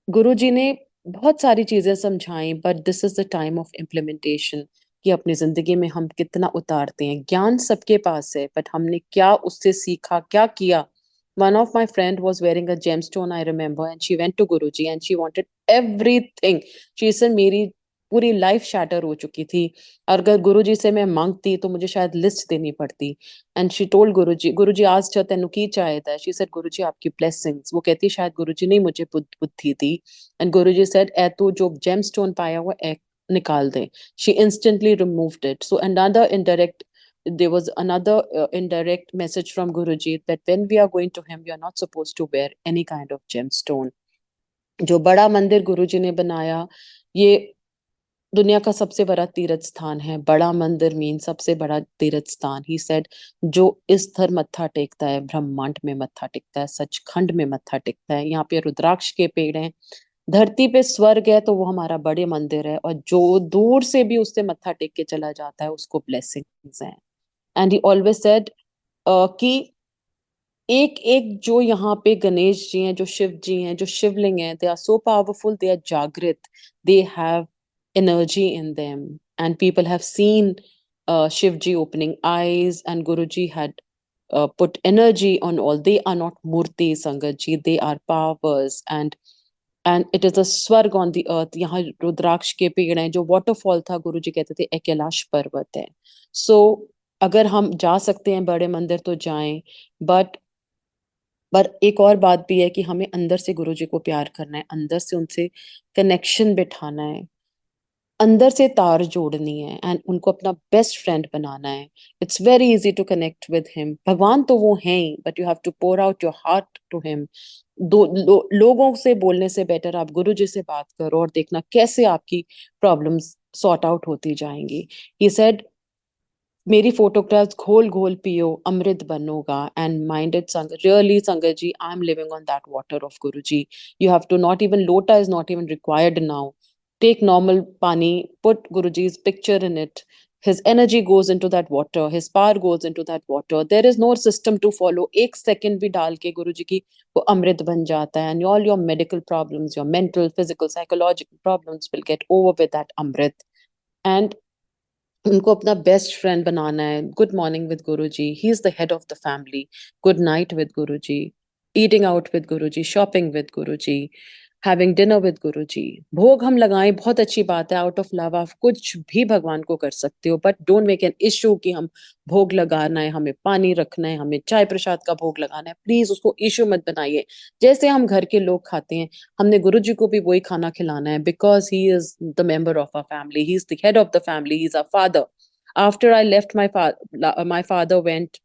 गुरुजी ने बहुत सारी चीजें समझाई, but this is the time of implementation, कि अपनी जिंदगी में हम कितना उतारते हैं। ज्ञान सबके पास है, बट हमने क्या उससे सीखा, क्या किया। One of my friend was wearing a gemstone, I remember, and she went to Guruji and she wanted everything. She said मेरी पूरी लाइफ शैटर हो चुकी थी, और अगर गुरुजी से मैं मांगती तो मुझे शायद लिस्ट देनी पड़ती। And she told Guruji asked her तेनू की चाहिदा। शी सेड गुरुजी आपकी ब्लेसिंग्स। वो कहती शायद गुरुजी ने मुझे बुद्धि दी। एंड गुरुजी सेड ए तू जो जेमस्टोन पाया हुआ है निकाल दे। She instantly removed it. So another indirect, there was another indirect message from Guruji that when we are going to him, we are not supposed to wear any kind of gemstone. जो बड़ा मंदिर गुरुजी ने बनाया, ये दुनिया का सबसे बड़ा तीर्थ स्थान है। बड़ा मंदिर मीन सबसे बड़ा तीर्थ स्थान। ही सेड जो इस धर मत्था टेकता है, ब्रह्मांड में मत्था टेकता है, सचखंड में मत्था टेकता है। यहाँ पे रुद्राक्ष के पेड़ हैं। धरती पे स्वर्ग है तो वो हमारा बड़े मंदिर है, और जो दूर से भी उससे मत्था टेक के चला जाता है उसको ब्लेसिंग्स हैं। एंड ही ऑलवेज सेड कि एक एक जो यहाँ पे गणेश जी हैं, जो शिव जी हैं, जो शिवलिंग हैं, they are so powerful, they are जागृत, they have energy in them, and people have seen Shivji opening eyes, and Guruji had put energy on all. They are not murti, Sangatji, they are powers, and it is a swarg on the earth. यहाँ रुद्राक्ष के पेड़ हैं। जो waterfall था, गुरुजी कहते थे एक कैलाश पर्वत है। So अगर हम जा सकते हैं बड़े मंदिर तो जाएं, बट पर एक और बात भी है कि हमें अंदर से गुरुजी को प्यार करना है, अंदर से उनसे कनेक्शन बिठाना है, अंदर से तार जोड़नी है, एंड उनको अपना बेस्ट फ्रेंड बनाना है। It's very easy to connect with him. भगवान तो वो हैं ही, but you have to pour out your heart to him. लोगों से बोलने से बेटर आप गुरु जी से बात करो, और देखना कैसे आपकी प्रॉब्लम्स सॉर्ट आउट होती जाएंगी। ही सेड मेरी फोटोग्राफ्स घोल घोल पियो अमृत बनोगा, एंड माइंडेड संग really Sangat ji, I am living on that water of Guru ji. You have to not even, lota is not even required now. Take normal pani, put Guruji's picture in it. His energy goes into that water. His power goes into that water. There is no system to follow. एक second भी डाल के गुरुजी की वो अमृत बन जाता है, and all your medical problems, your mental, physical, psychological problems will get over with that Amrit. And उनको अपना बेस्ट फ्रेंड बनाना है। Good morning with Guruji, he is the head of the family. Good night with Guruji, eating out with Guruji, shopping with Guruji, having dinner with Guruji. भोग हम लगाएं, बहुत अच्छी बात है। आउट ऑफ लव आप कुछ भी भगवान को कर सकते हो, but don't make an issue कि हम भोग लगाना है, हमें पानी रखना है, हमें चाय प्रसाद का भोग लगाना है। प्लीज उसको इशू मत बनाइए। जैसे हम घर के लोग खाते हैं, हमने गुरुजी को भी वही खाना खिलाना है, because he is the member of our family, he is the head of the family, he is our father. After I left my father went,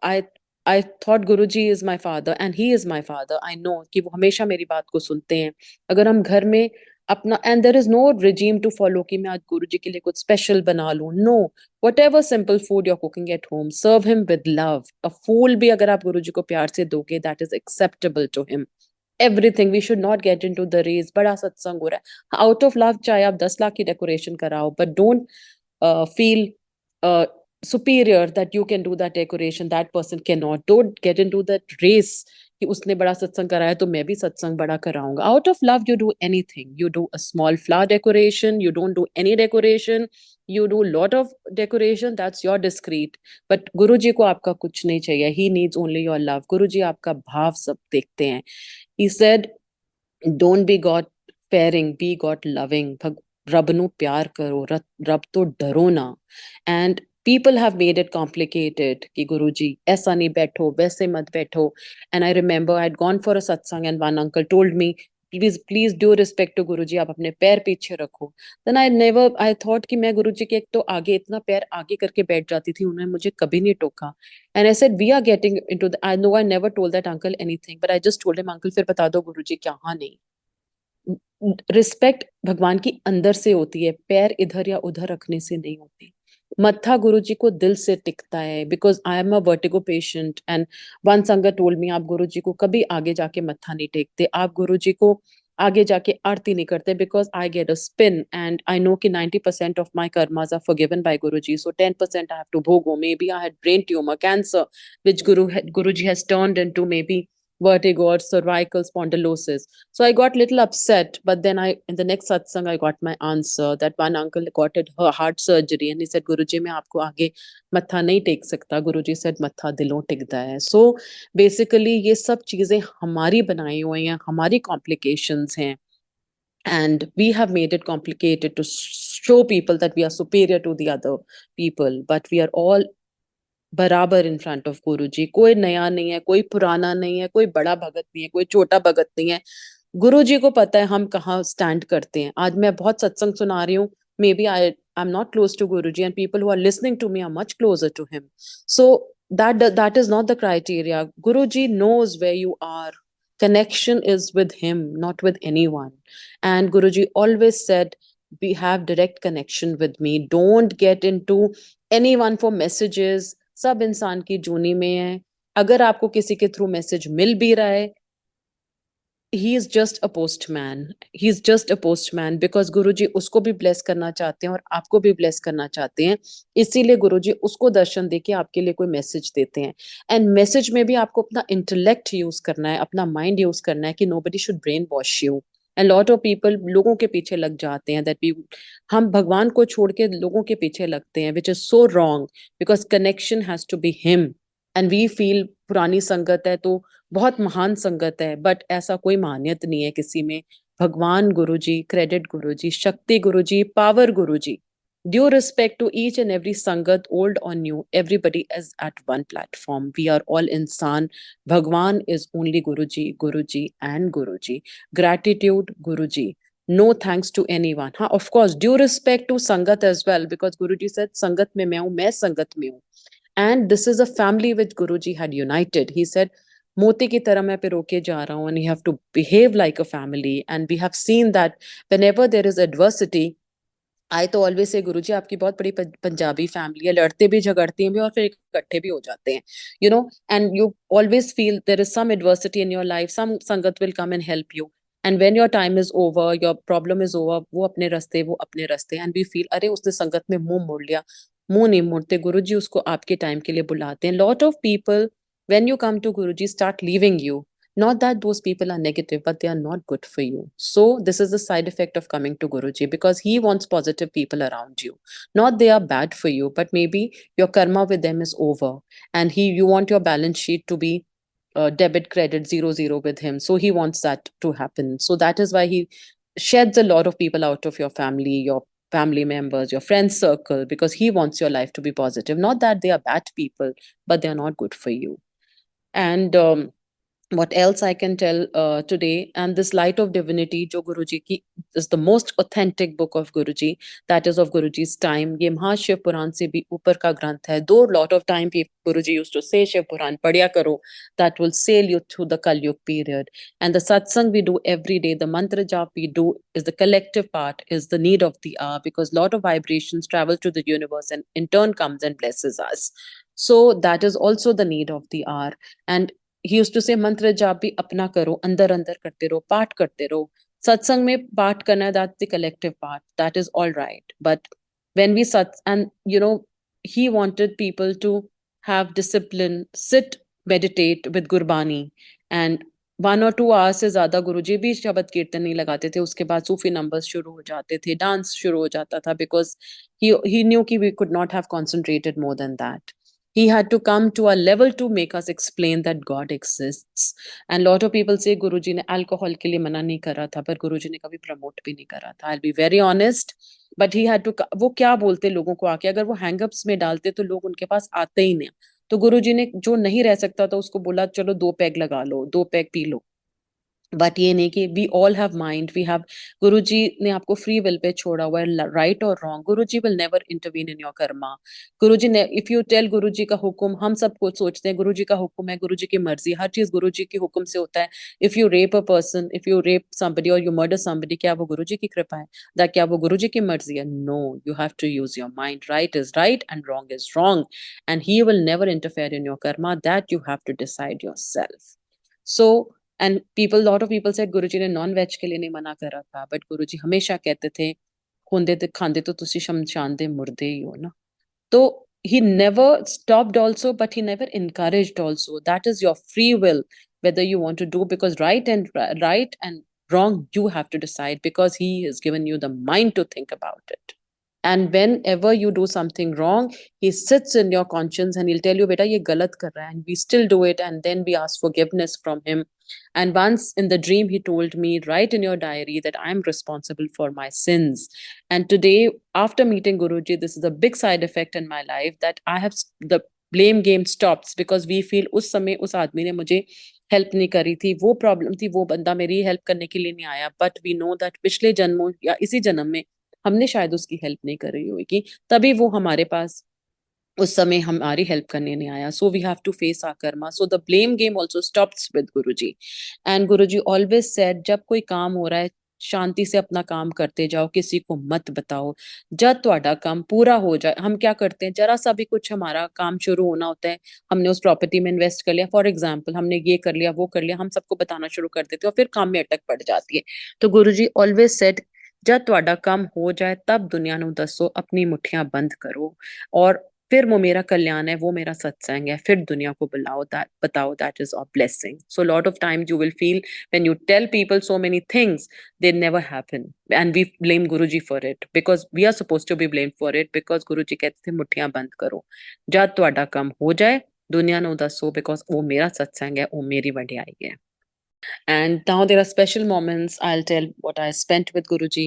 I I thought Guruji is my father and he is my father. I know कि वो हमेशा मेरी बात को सुनते हैं। अगर हम घर में अपना, and there is no regime to follow कि मैं आज गुरुजी के लिए कुछ स्पेशल बना लूं। No, whatever simple food you're cooking at home, serve him with love. A फूल भी अगर आप गुरुजी को प्यार से दोगे, that is acceptable to him. Everything, we should not get into the race, बड़ा सत्संग हो रहा है, out of love चाहे आप 10 लाख की डेकोरेशन कराओ, but don't feel superior that you can do that decoration, that person cannot. Don't get into that race कि उसने बड़ा सत्संग कराया तो मैं भी सत्संग बड़ा कराऊंगा। Out of love you do anything. You do a small flower decoration, you don't do any decoration, you do lot of decoration, that's your discreet. But गुरुजी को आपका कुछ नहीं चाहिए, he needs only your love. गुरुजी आपका भाव सब देखते हैं। He said don't be God fearing, be God loving. रब नु प्यार करो, रब तो डरो ना। And people have made it complicated कि गुरुजी ऐसा नहीं बैठो, वैसे मत बैठो। And I remember I'd gone for a satsang and one uncle told me, please please due respect to Guruji, आप अपने पैर पीछे रखो। देन आई थॉट कि मैं गुरुजी के एक तो आगे इतना पैर आगे करके बैठ जाती थी, उन्होंने मुझे कभी नहीं टोका। And I said we are getting into the, I know I never told that uncle anything, but I just told him uncle फिर बता दो गुरुजी क्या, हाँ नहीं। रिस्पेक्ट भगवान की अंदर से होती है, पैर इधर या उधर रखने से नहीं होती। मत्था गुरुजी को दिल से टिकता है, because I am a vertigo patient and one संगत टोल्ड मी आप गुरुजी को कभी आगे जाके मत्था नहीं टेकते, आप गुरुजी को आगे जाके आरती नहीं करते, because I get a spin and I know कि 90% of my karmas are forgiven by Guruji, so 10% I have to भोगो, may B I had brain tumour cancer which guruji has turned into maybe vertigo or cervical spondylosis. So I got little upset, but then in the next satsang, I got my answer that one uncle got a heart surgery and he said, Guruji, मैं आपको आगे मत्था नहीं take सकता. Guruji said, मत्था दिलों टिकता है. So basically ये सब चीजें हमारी बनाई हुई हैं, हमारी complications हैं. And we have made it complicated to show people that we are superior to the other people, but we are all बराबर इन फ्रंट ऑफ गुरु जी। कोई नया नहीं है, कोई पुराना नहीं है, कोई बड़ा भगत नहीं है, कोई छोटा भगत नहीं है। गुरु जी को पता है हम कहाँ स्टैंड करते हैं। आज मैं बहुत सत्संग सुना रही हूँ, may be I am not close to guru ji and people who are listening to me are much closer to him. So that is not the criteria. Guruji knows where you are. Connection is with him, not with anyone. And Guruji always said, we have direct connection with me. Don't get into anyone for messages. सब इंसान की जूनी में है। अगर आपको किसी के through message मिल भी रहा है, he is just a postman, he is just a postman, because Guruji उसको भी ब्लेस करना चाहते हैं और आपको भी ब्लेस करना चाहते हैं। इसीलिए गुरुजी उसको दर्शन देके आपके लिए कोई मैसेज देते हैं। एंड मैसेज में भी आपको अपना इंटेलेक्ट यूज करना है, अपना माइंड यूज करना है कि nobody should brain wash you. And lot of people लोगों के पीछे लग जाते हैं दैट वी, हम भगवान को छोड़ के लोगों के पीछे लगते हैं, which is so wrong, because connection has to be him. And we feel पुरानी संगत है तो बहुत महान संगत है, बट ऐसा कोई मान्यत नहीं है किसी में। भगवान गुरुजी, credit Guruji, shakti Guruji, power Guruji, due respect to each and every sangat, old और new, everybody is at one platform, we are all insaan. Bhagwan is only Guruji, Guruji and Guruji. Gratitude Guruji, no thanks to anyone. हाँ, of course due respect to sangat as well, because Guruji said sangat में मैं संगत में हूँ। And this is a family which Guruji had united. He said, मोती की तरह मैं पिरो के जा रहा हूँ, and you have to behave like a family. And we have seen that whenever there is adversity, आई तो ऑलवेज से गुरुजी आपकी बहुत बड़ी पंजाबी फैमिली है, लड़ते भी झगड़ते भी और फिर इकट्ठे भी हो जाते हैं, you know. And you always feel there is some adversity in your life, some sangat will come and help you, and when your time is over, your problem is over, वो अपने रास्ते, एंड वी फील अरे उसने संगत में मुंह मोड़ लिया। मुंह नहीं मोड़ते, गुरुजी उसको आपके टाइम के लिए बुलाते हैं। Lot of people when you come to Guruji start leaving you, not that those people are negative, but they are not good for you. So this is the side effect of coming to Guruji, because he wants positive people around you, not they are bad for you, but maybe your karma with them is over, and you want your balance sheet to be debit credit 0 0 with him, so he wants that to happen. So that is why he sheds a lot of people out of your family, your family members, your friend circle, because he wants your life to be positive, not that they are bad people, but they are not good for you. And what else I can tell today, and this Light of Divinity, जो गुरुजी की is the most authentic book of Guruji, that is of Guruji's time. ये महाशिव पुराण से भी ऊपर का ग्रंथ है। Though lot of time Guruji used to say Shiv पुराण पढ़िया करो, that will sail you through the Kalyug period. And the satsang we do every day, the mantra jap we do, is the collective part, is the need of the hour, because lot of vibrations travel to the universe and in turn comes and blesses us. So that is also the need of the hour. And he used to say मंत्र जाप भी अपना करो, अंदर अंदर करते रहो, पाठ करते रहो। सत्संग में पाठ करना, that's the collective part, that is all right, but when we सत्स and you know, he wanted people to have discipline, sit meditate with Gurbani, and 1 or 2 hours से ज्यादा गुरुजी भी शब्द कीर्तन नहीं लगाते थे। उसके बाद सूफी नंबर्स शुरू हो जाते थे, डांस शुरू हो जाता था, बिकॉज he knew कि we could not have concentrated more than that. He had to come to a level to make us explain that God exists. And lot of people say Guruji ने alcohol के लिए मना नहीं करा था, पर गुरुजी ने कभी प्रमोट भी नहीं करा था। I'll be very honest, but he had to, वो क्या बोलते लोगों को आके, अगर वो हैंगअप्स में डालते तो लोग उनके पास आते ही नहीं। तो गुरुजी ने जो नहीं रह सकता था उसको बोला चलो 2 पैग लगा लो, 2 पैग पी लो, बट ये नहीं कि we all have mind, we have, Guruji ने आपको फ्री विल पे छोड़ा हुआ है, राइट और wrong, Guruji will never intervene in your karma. Guruji ने, इफ यू टेल गुरुजी का हुक्म, हम सब कुछ सोचते हैं गुरुजी का हुक्म है, गुरुजी की मर्जी, हर चीज गुरुजी के हुक्म से होता है। If you rape a person, if you rape somebody और यू मर्डर समबडी, क्या वो गुरुजी की कृपा है? दैट क्या वो गुरुजी की मर्जी है? No, you have to use your mind, right is right and wrong is wrong, and he will never interfere in your karma, that you have to decide yourself. So, and people, lot of people said Guruji ने non veg के लिए नहीं मना करा था, but गुरुजी हमेशा कहते थे खुंदे ते खांदे तो तुसी शमशान दे मुर्दे ही हो ना। तो he never stopped also, but he never encouraged also. That is your free will, whether you want to do, because right and wrong you have to decide, because he has given you the mind to think about it. And whenever you do something wrong, he sits in your conscience and he'll tell you, beta ye galat kar raha hai, and we still do it, and then we ask forgiveness from him. And once in the dream he told me, write in your diary that I'm responsible for my sins. And today, after meeting Guruji, this is a big side effect in my life, that I have the blame game stops, because we feel उस समय उस आदमी ने मुझे help नहीं करी थी, वो प्रॉब्लम थी, वो बंदा मेरी हेल्प करने के लिए नहीं आया, बट वी नो दैट पिछले जन्मों या इसी जन्म में हमने शायद उसकी हेल्प नहीं करी होगी, तभी वो हमारे पास उस समय हमारी हेल्प करने नहीं आया। So we have to face our karma, so the blame game also stops with Guruji. And Guruji always said, जब कोई काम हो रहा है, शांति से अपना काम करते जाओ, किसी को मत बताओ। जब ਤੁਹਾਡਾ काम पूरा हो जाए, हम क्या करते हैं, जरा सा भी कुछ हमारा काम शुरू होना होता है, हमने उस प्रॉपर्टी में इन्वेस्ट कर लिया, फॉर एग्जाम्पल हमने ये कर लिया, वो कर लिया, हम सबको बताना शुरू कर देते हैं और फिर काम में अटक पड़ जाती है। तो गुरुजी ऑलवेज सेड, जब ਤੁਹਾਡਾ काम हो जाए तब दुनिया ਨੂੰ दसो, अपनी मुठ्ठियां बंद करो, और फिर वो मेरा कल्याण है, वो मेरा सत्संग है, फिर दुनिया को बुलाओ, दैट बताओ, that is a blessing. So lot of times you will feel when you tell people so many things, they never happen, and we blame Guruji for it, because we are supposed to be blamed for it, because Guruji कहते थे मुट्ठियां बंद करो, जब ਤੁਹਾਡਾ ਕੰਮ ਹੋ ਜਾए दुनिया ਨੂੰ ਦੱਸੋ, because वो मेरा सत्संग है, वो मेरी वड्याई है। And now there are special moments, I'll tell what I spent with Guruji.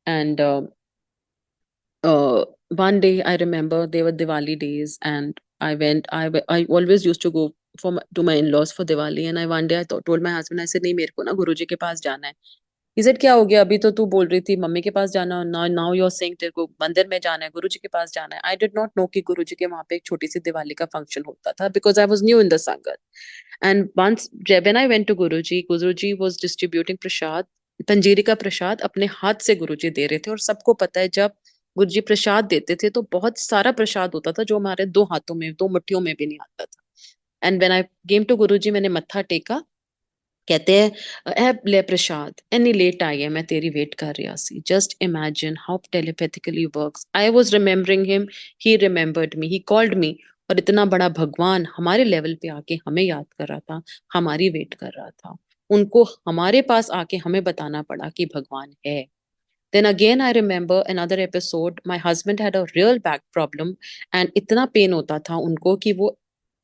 And one day I remember they were Diwali days, and I always used to go to my in-laws for Diwali. And one day I told my husband, I said, नहीं, मेरे को ना गुरुजी के पास जाना है। He said, क्या हो गया? अभी तो तू बोल रही थी मम्मी के पास जाना, now you're saying तेरे को मंदिर में जाना है, गुरुजी के पास जाना है। I did not know कि गुरुजी के वहां पे एक छोटी सी दिवाली का फंक्शन होता था, because I was new in the sangat. And once when I went to Guruji was distributing prasad, पंजीरी का प्रसाद अपने हाथ से गुरुजी दे रहे थे, और सबको पता है जब गुरुजी प्रसाद देते थे तो बहुत सारा प्रसाद होता था, जो हमारे दो हाथों में, दो मुट्ठियों में भी नहीं आता था। And when I came to Guruji, मैंने मत्था टेका, कहते हैं, "ऐ ले प्रसाद, इन्नी लेट आई है, मैं तेरी वेट कर रहा सी।" Just imagine how telepathically works. I was remembering him, he remembered me, he called me, और इतना बड़ा भगवान हमारे लेवल पे आके हमें याद कर रहा था, हमारी वेट कर रहा था। उनको हमारे पास आके हमें बताना पड़ा कि भगवान है। Then again, I remember another episode. My husband had a real back problem, and इतना पेन होता था उनको कि वो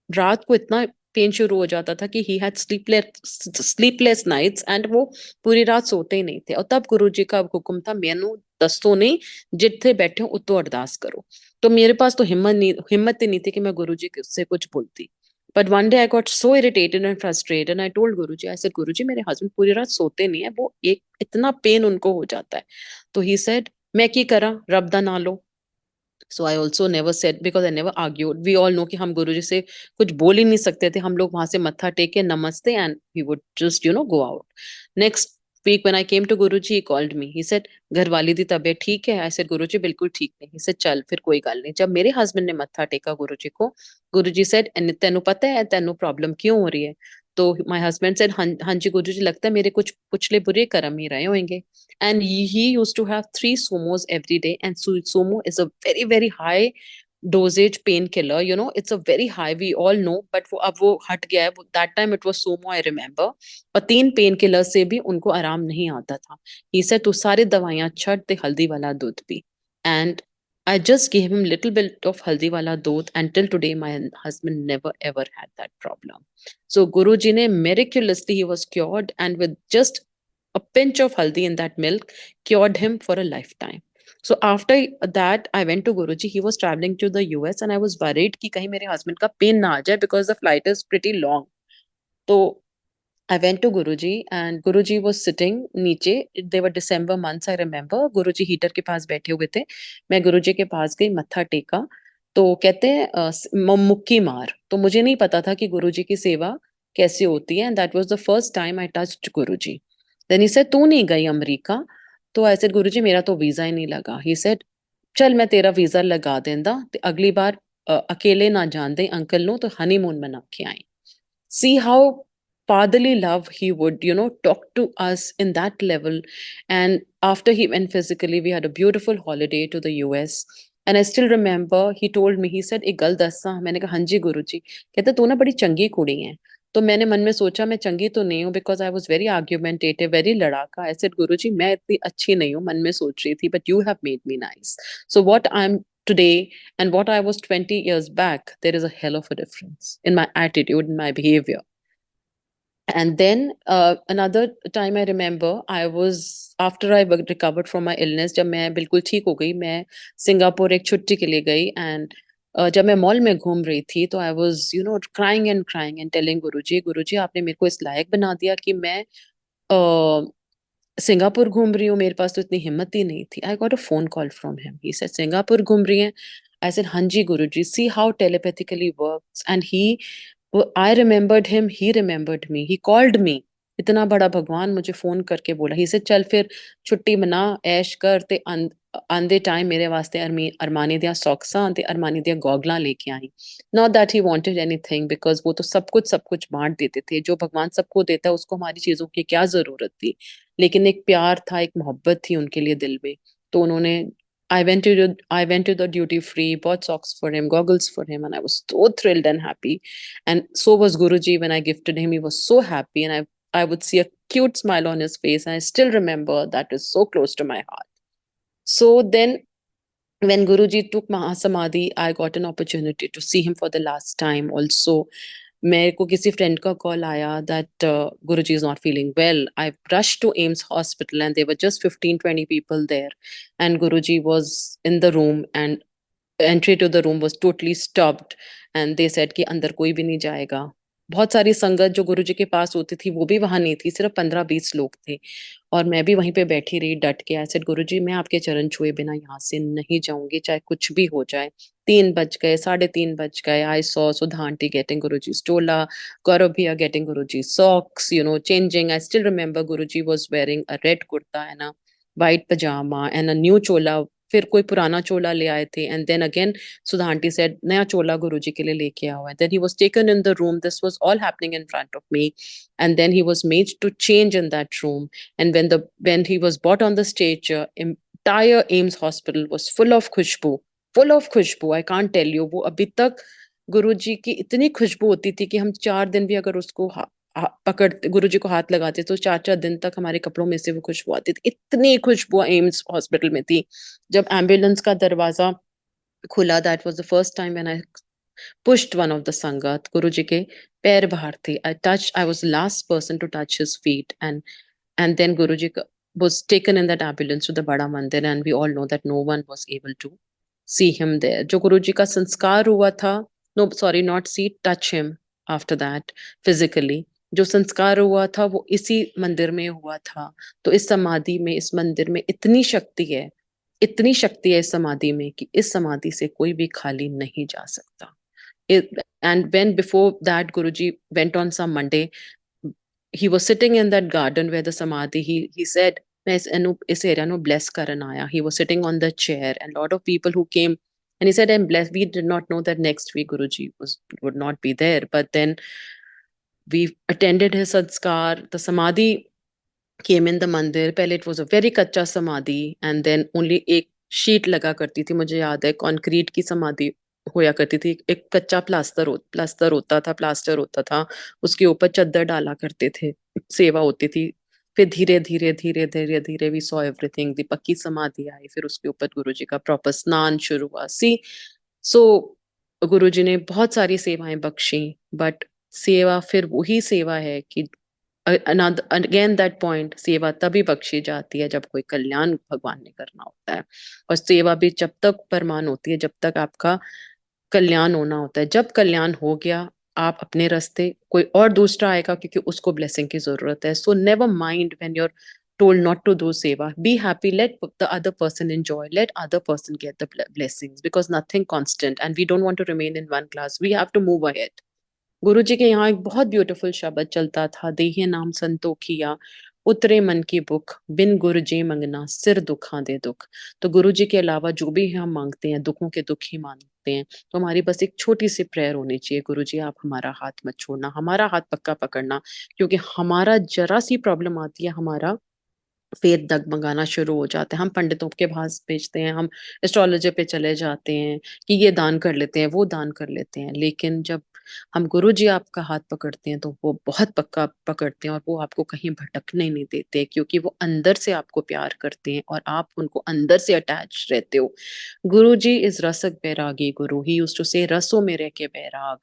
रात को इतना पेन शुरू हो जाता था कि he had sleepless nights, and वो पूरी रात सोते ही नहीं थे। और तब गुरुजी का हुक्म था, मैनू दसो नहीं, जिथे बैठे हो उतो अरदास करो। तो मेरे पास तो हिम्मत ही नहीं थी कि मैं गुरुजी से कुछ बोलती। But one day I got so irritated and frustrated, and I told Guruji, I said, Guruji मेरे हस्बैंड पूरी रात सोते नहीं है, वो एक इतना पेन उनको हो जाता है। तो ही सेड, मैं की करा, रब दा ना लो। So I also never said, because I never argued. We all know कि हम गुरुजी से कुछ बोल ही नहीं सकते थे, हम लोग वहां से मत्था टेके नमस्ते, and we would just go out. Next week when I came to Guruji, he called me, he said, घर वाली दी तबीयत ठीक है? आई सेड, गुरुजी बिल्कुल ठीक नहीं। ही सेड, चल फिर कोई गल नहीं। जब मेरे हस्बैंड ने मत्था टेका गुरुजी को, गुरुजी सेड, तेनू पता है तेनू प्रॉब्लम क्यों हो रही है? तो माय हस्बैंड सेड, हाँ हाँ जी गुरुजी, लगता है मेरे कुछ पिछले बुरे कर्म ही रहे होंगे। And he used to have 3 sumos every day, and sumo is a very very high dosage painkiller, it's a very high, we all know, but वो अब वो हट गया है। That time it was sumo, I remember। और 3 pain killer से भी उनको आराम नहीं आता था। he said, तू सारी दवाइयां छट ते हल्दी वाला दूध P. And I just gave him little bit of haldi wala doodh, and till today my husband never ever had that problem. So Guruji ne miraculously, he was cured, and with just a pinch of haldi in that milk, cured him for a lifetime. So after that, I went to Guruji. He was traveling to the US, and I was worried कि कहीं मेरे husband का pain ना आ जाए, because the flight is pretty long. तो I went to Guruji and Guruji was sitting नीचे. They were December months, I remember. Guruji heater के पास बैठे हुए थे. मैं गुरुजी के पास गई, मत्था टेका. तो कहते हैं मुक्की मार. तो मुझे नहीं पता था कि गुरुजी की सेवा कैसे होती है. And that was the first time I touched Guruji. Then he said, तू नहीं गई अमेरिका? तो I said, गुरुजी मेरा तो वीजा ही नहीं लगा. He said, चल मैं तेरा वीजा लगा देंदा ते अगली बार अकेले ना जान दे अंकल नो तो हनीमून मना के आई. See how fatherly love he would, talk to us in that level. And after he went physically, we had a beautiful holiday to the US. And I still remember he told me, he said, एक गल दस्सा. मैंने कहा हाँ जी गुरुजी. कहते तू ना बड़ी चंगी कुड़ी है. तो मैंने मन में सोचा मैं चंगी तो नहीं हूँ because I was very argumentative very लड़ाका. आई सेड गुरुजी मैं इतनी अच्छी नहीं हूँ, मन में सोच रही थी, but you have made me nice. So what I am today and what I was 20 years back, there is a hell of a difference in my attitude, in my behavior. And then another time I remember, I was after I recovered from my illness, जब मैं बिल्कुल ठीक हो गई, मैं Singapore एक छुट्टी के लिए गई. And जब मैं मॉल में घूम रही थी तो I was crying and telling गुरुजी आपने मेरे को इस लायक बना दिया कि मैं सिंगापुर घूम रही हूँ, मेरे पास तो इतनी हिम्मत ही नहीं थी. I got a phone call from him. He said Singapore घूम रही हैं? आई सेड हाँ जी Guruji. See how telepathically works. And he I remembered him, he remembered me, he called me. इतना बड़ा भगवान मुझे फोन करके बोला. ही सेड चल फिर छुट्टी मना, ऐश कर ते आंदे टाइम मेरे वास्ते अरमानी दिया सॉक्सां ते अरमानी दिया गॉगलां लेके आई. Not that he wanted anything because वो तो सब कुछ बांट देते थे. जो भगवान सबको देता है उसको हमारी चीजों की क्या जरूरत थी. लेकिन एक प्यार था, एक मोहब्बत थी उनके लिए दिल में. तो उन्होंने I went to the duty free, bought socks for him, goggles for him, and I was so thrilled and happy. And so was Guruji when I gifted him. He was so happy, and I would see a cute smile on his face, and I still remember that is so close to my heart. So then when Guruji took Mahasamadhi, I got an opportunity to see him for the last time also. मेरे को किसी friend का call आया that Guruji is not feeling well. I rush to AIIMS hospital and there were just 15-20 people there and Guruji was in the room and entry to the room was totally stopped and they said कि अंदर कोई भी नहीं जाएगा. बहुत सारी संगत जो गुरुजी के पास होती थी वो भी वहां नहीं थी, सिर्फ 15-20 लोग थे. और मैं भी वहीं पे बैठी रही डट के. आई सेड गुरुजी मैं आपके चरण छुए बिना यहाँ से नहीं जाऊंगी, चाहे कुछ भी हो जाए. 3 बज गए, 3:30 बज गए. I saw Sudha aunty getting Guruji's chola, Gaurav bhaiya getting Guruji's socks, changing. I still remember Guruji was wearing a red kurta and a white pajama and a new chola. फिर कोई पुराना चोला ले आए थे. And then again Sudha aunty said नया चोला गुरुजी के लिए लेके आओ. And then he was taken in the room. This was all happening in front of me. And then he was made to change in that room. And when he was brought on the stage, entire AIMS hospital was full of खुशबू, full of खुशबू. I can't tell you. वो अभी तक गुरुजी की इतनी खुशबू होती थी कि हम 4 दिन भी अगर उसको पकड़ते, गुरुजी को हाथ लगाते तो 4-4 दिन तक हमारे कपड़ों में से वो खुशबू आती थी. इतनी खुशबू एम्स हॉस्पिटल में थी. जब एम्बुलेंस का दरवाजा खुला, that was the first time when I pushed one of the sangat. Guruji के पैर बाहर थे. I was last person to touch his feet. And then Guruji was taken in that ambulance to the Bada Mandir, and we all know that no one was able to see him there. जो गुरुजी का संस्कार हुआ था, no sorry not see, touch him after that physically. जो संस्कार हुआ था वो इसी मंदिर में हुआ था. तो इस समाधि में, इस मंदिर में इतनी शक्ति है इस समाधि में कि इस समाधि से कोई भी खाली नहीं जा सकता. And when before that Guruji went on some Monday, he was sitting in that garden where the samadhi, he said मैं इस एरिया नु bless करन आया. He was sitting on the chair and a lot of people who came, and he said I'm blessed. We did not know that next week Guruji would not be there, but then we attended his sanskar. The samadhi came in the mandir. पहले it was a very कच्चा samadhi, and then only एक sheet लगा करती थी. मुझे याद है concrete की समाधि होया करती थी. एक कच्चा प्लास्टर होता था. उसके ऊपर चद्दर डाला करते थे. सेवा होती थी. फिर धीरे धीरे वी सॉ एवरीथिंग. दी पक्की समाधि आई. फिर उसके ऊपर गुरुजी का प्रॉपर स्नान शुरू हुआ. सी सो गुरुजी ने बहुत सारी सेवाएं बख्शी, बट सेवा फिर वही सेवा है कि अगेन दैट पॉइंट, सेवा तभी बख्शी जाती है जब कोई कल्याण भगवान ने करना होता है. और सेवा भी जब तक परमान होती है जब तक आपका कल्याण होना होता है. जब कल्याण हो गया, आप अपने रास्ते, कोई और दूसरा आएगा क्योंकि उसको ब्लेसिंग की जरूरत है. So never mind when you are told not to do seva. Be happy, let the other person enjoy, let other person get the blessings, because nothing constant and we don't want to remain in one class. We have to move ahead. गुरु जी के यहाँ एक बहुत beautiful शब्द चलता था, देहे नाम संतोखिया, उतरे मन की बुक, बिन गुरु जी मंगना, सिर दुखा दे दुख. तो गुरु जी के अलावा जो भी हम मांगते हैं, दुखों के दुख ही मांगते हैं. तो हमारी बस एक छोटी सी प्रेयर होनी चाहिए, गुरु जी आप हमारा हाथ मत छोड़ना, हमारा हाथ पक्का पकड़ना, क्योंकि हमारा जरा सी प्रॉब्लम आती है, हमारा फेथ डगमगाना शुरू हो जाते हैं. हम पंडितों के पास भेजते हैं, हम एस्ट्रोलॉजर पे चले जाते हैं कि ये दान कर लेते हैं, वो दान कर लेते हैं. लेकिन जब हम गुरु जी आपका हाथ पकड़ते हैं तो वो बहुत पक्का पकड़ते हैं और वो आपको कहीं भटकने नहीं देते, क्योंकि वो अंदर से आपको प्यार करते हैं और आप उनको अंदर से अटैच रहते हो. गुरु जी इज रसक बैरागी गुरु, ही यूज्ड टू से रसों में रह के बैराग.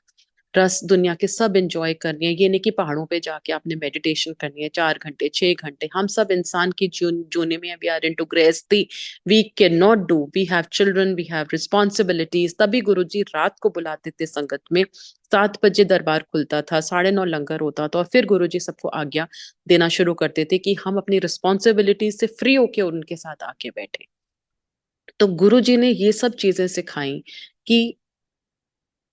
रस दुनिया के सब एंजॉय करनी है, ये नहीं कि पहाड़ों पे जाके आपने मेडिटेशन करनी है 4 घंटे 6 घंटे. हम सब इंसान की जूने में, we are into grihasthi, we can not do, we have children, we have responsibilities. तभी गुरुजी रात को बुलाते थे संगत में, 7 बजे दरबार खुलता था, 9:30 लंगर होता था, और फिर गुरुजी सबको आज्ञा देना शुरू करते थे कि हम अपनी रिस्पॉन्सिबिलिटीज से फ्री होके उनके साथ आके बैठे. तो गुरुजी ने ये सब चीजें सिखाई कि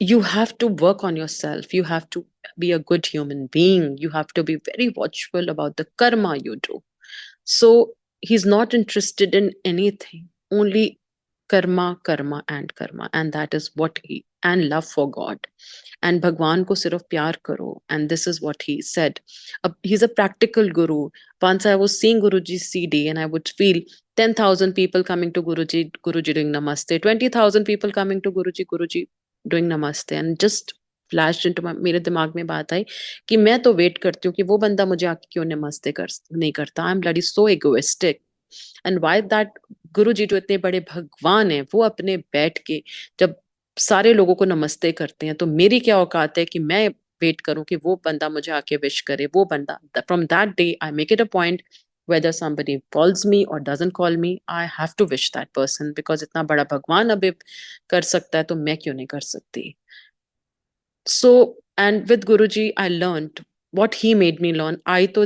you have to work on yourself, you have to be a good human being, you have to be very watchful about the karma you do. So he's not interested in anything, only karma, karma and karma, and that is what he, and love for God, and भगवान को सिर्फ प्यार करो, and this is what he said. He's a practical guru. Once I was seeing Guruji's CD and I would feel 10,000 people coming to Guruji doing namaste, 20,000 people coming to Guruji doing namaste, and just flashed into my, मेरे दिमाग में बात आई कि मैं तो wait करती हूँ कि वो बंदा मुझे आके क्यों नमस्ते कर नहीं करता. I am bloody so egoistic. And why that गुरु जी जो इतने बड़े भगवान हैं, वो अपने बैठ के जब सारे लोगों को नमस्ते करते हैं, तो मेरी क्या औकात है कि मैं वेट करूं कि वो बंदा मुझे आके विश करे. वो बंदा, from that day I make it a point, whether somebody calls me or doesn't call me, I have to wish that person, because इतना बड़ा भगवान अभी कर सकता है तो मैं क्यों नहीं कर सकती. So, and with Guruji, I learned what he made me learn.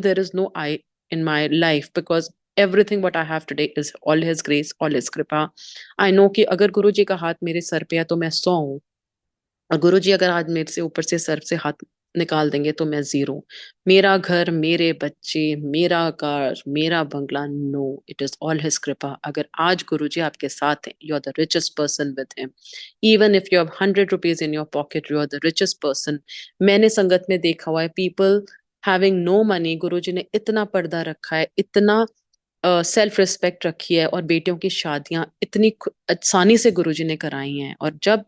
There is no I in my life, because everything what I have today is all his grace, all his kripa. I know कि अगर गुरुजी का हाथ मेरे sir पे है तो मैं 100 हूँ, और गुरुजी अगर आज मेरे से ऊपर से सर से हाथ निकाल देंगे तो मैं 0. मेरा घर, मेरे बच्चे, मेरा कार, मेरा बंगला, no, it is all his kripa. अगर आज गुरुजी आपके साथ हैं, you are the richest person with him. Even if you have 100 rupees in your pocket, you are the richest person. मैंने संगत में देखा हुआ है, people having no money, Guruji ने इतना पर्दा रखा है, इतना सेल्फ रिस्पेक्ट रखी है, और बेटियों की शादियां इतनी आसानी से गुरुजी ने कराई हैं. और जब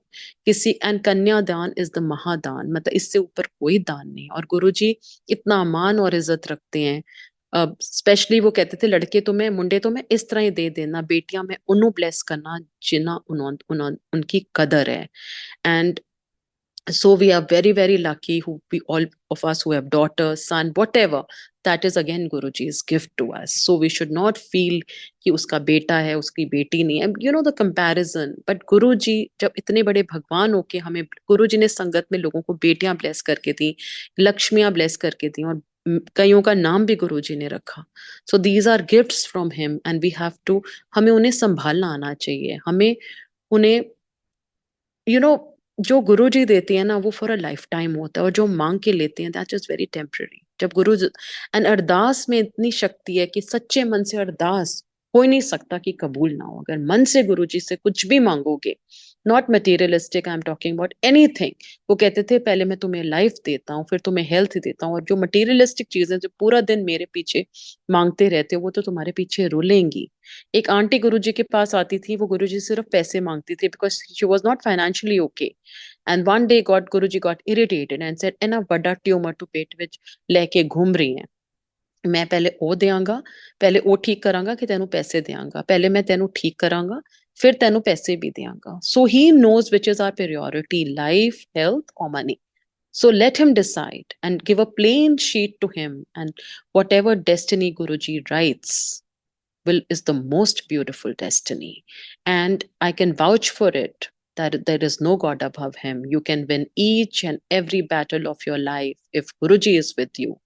किसी, एंड कन्यादान इज द महादान, मतलब इससे ऊपर कोई दान नहीं. और गुरुजी इतना मान और इज्जत रखते हैं. स्पेशली वो कहते थे, लड़के तो मैं, मुंडे तो मैं इस तरह ही दे देना, बेटियां मैं उन्हों ब्लेस करना जिन्ना उनकी कदर है. And so we are very very lucky, who we all of us who have daughters, son, whatever, that is again Guruji's gift to us. So we should not feel कि उसका बेटा है, उसकी बेटी नहीं है, you know, the comparison. But Guruji जब इतने बड़े भगवान होके हमें, गुरुजी ने संगत में लोगों को बेटियां ब्लेस करके दी, लक्ष्मियां ब्लेस करके दी, और कईयों का नाम भी गुरुजी ने रखा. So these are gifts from him and we have to, हमें उन्हें संभालना आना चाहिए. हमें उन्हें, यू नो, जो गुरु जी देते हैं ना, वो फॉर अ लाइफ टाइम होता है, और जो मांग के लेते हैं दैट इज वेरी टेम्पररी. जब एंड अरदास में इतनी शक्ति है कि सच्चे मन से अरदास हो ही नहीं सकता कि कबूल ना हो. अगर मन से गुरु जी से कुछ भी मांगोगे, not materialistic, I am talking about anything. वो कहते थे, पहले मैं तुम्हें लाइफ देता हूँ, फिर तुम्हें हेल्थ देता हूँ, और जो मटेरियलिस्टिक चीजें जो पूरा दिन मेरे पीछे मांगते रहते हो, वो तो तुम्हारे पीछे रुलेंगी. एक आंटी गुरुजी के पास आती थी, वो गुरुजी सिर्फ पैसे मांगती थी, because she was not financially okay. And one day God Guruji got irritated and said, एना बड़ा ट्यूमर तू पेट विच लेके घूम रही है, मैं पहले ਉਹ ਦਿਆਂਗਾ, ਪਹਿਲੇ ਉਹ ਠੀਕ ਕਰਾਂਗਾ ਕਿ ਤੈਨੂੰ ਪੈਸੇ ਦਿਆਂਗਾ, ਪਹਿਲੇ ਮੈਂ ਤੈਨੂੰ ਠੀਕ ਕਰਾਂਗਾ, ਫਿਰ ਤੈਨੂੰ ਪੈਸੇ ਵੀ ਦਿਆਂਗਾ. So he knows which is our priority, life, health or money. So let him decide and give a plain sheet to him, and whatever destiny Guruji writes will is the most beautiful destiny. And I can vouch for it that there is no God above him. You can win each and every battle of your life if Guruji is with you.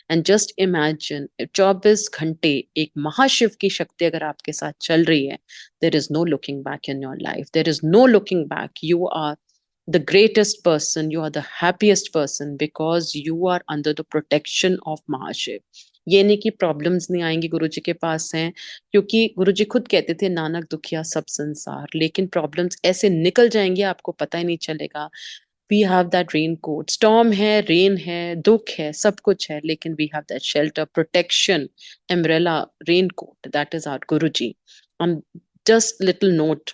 And just imagine, 24 घंटे एक महाशिव की शक्ति अगर आपके साथ चल रही है, there is no looking back in your life. There is no looking back. You are the greatest person. You are the happiest person because you are under the protection of Mahashiv. ये नहीं कि problems नहीं आएंगी गुरुजी के पास हैं, क्योंकि गुरुजी खुद कहते थे नानक दुखिया सब संसार, लेकिन प्रॉब्लम्स ऐसे निकल जाएंगे आपको पता ही नहीं चलेगा. We have that rain coat. Storm है, रेन है, दुख है, सब कुछ है, लेकिन we have that shelter, protection, umbrella, rain coat. That is our Guruji. Just little note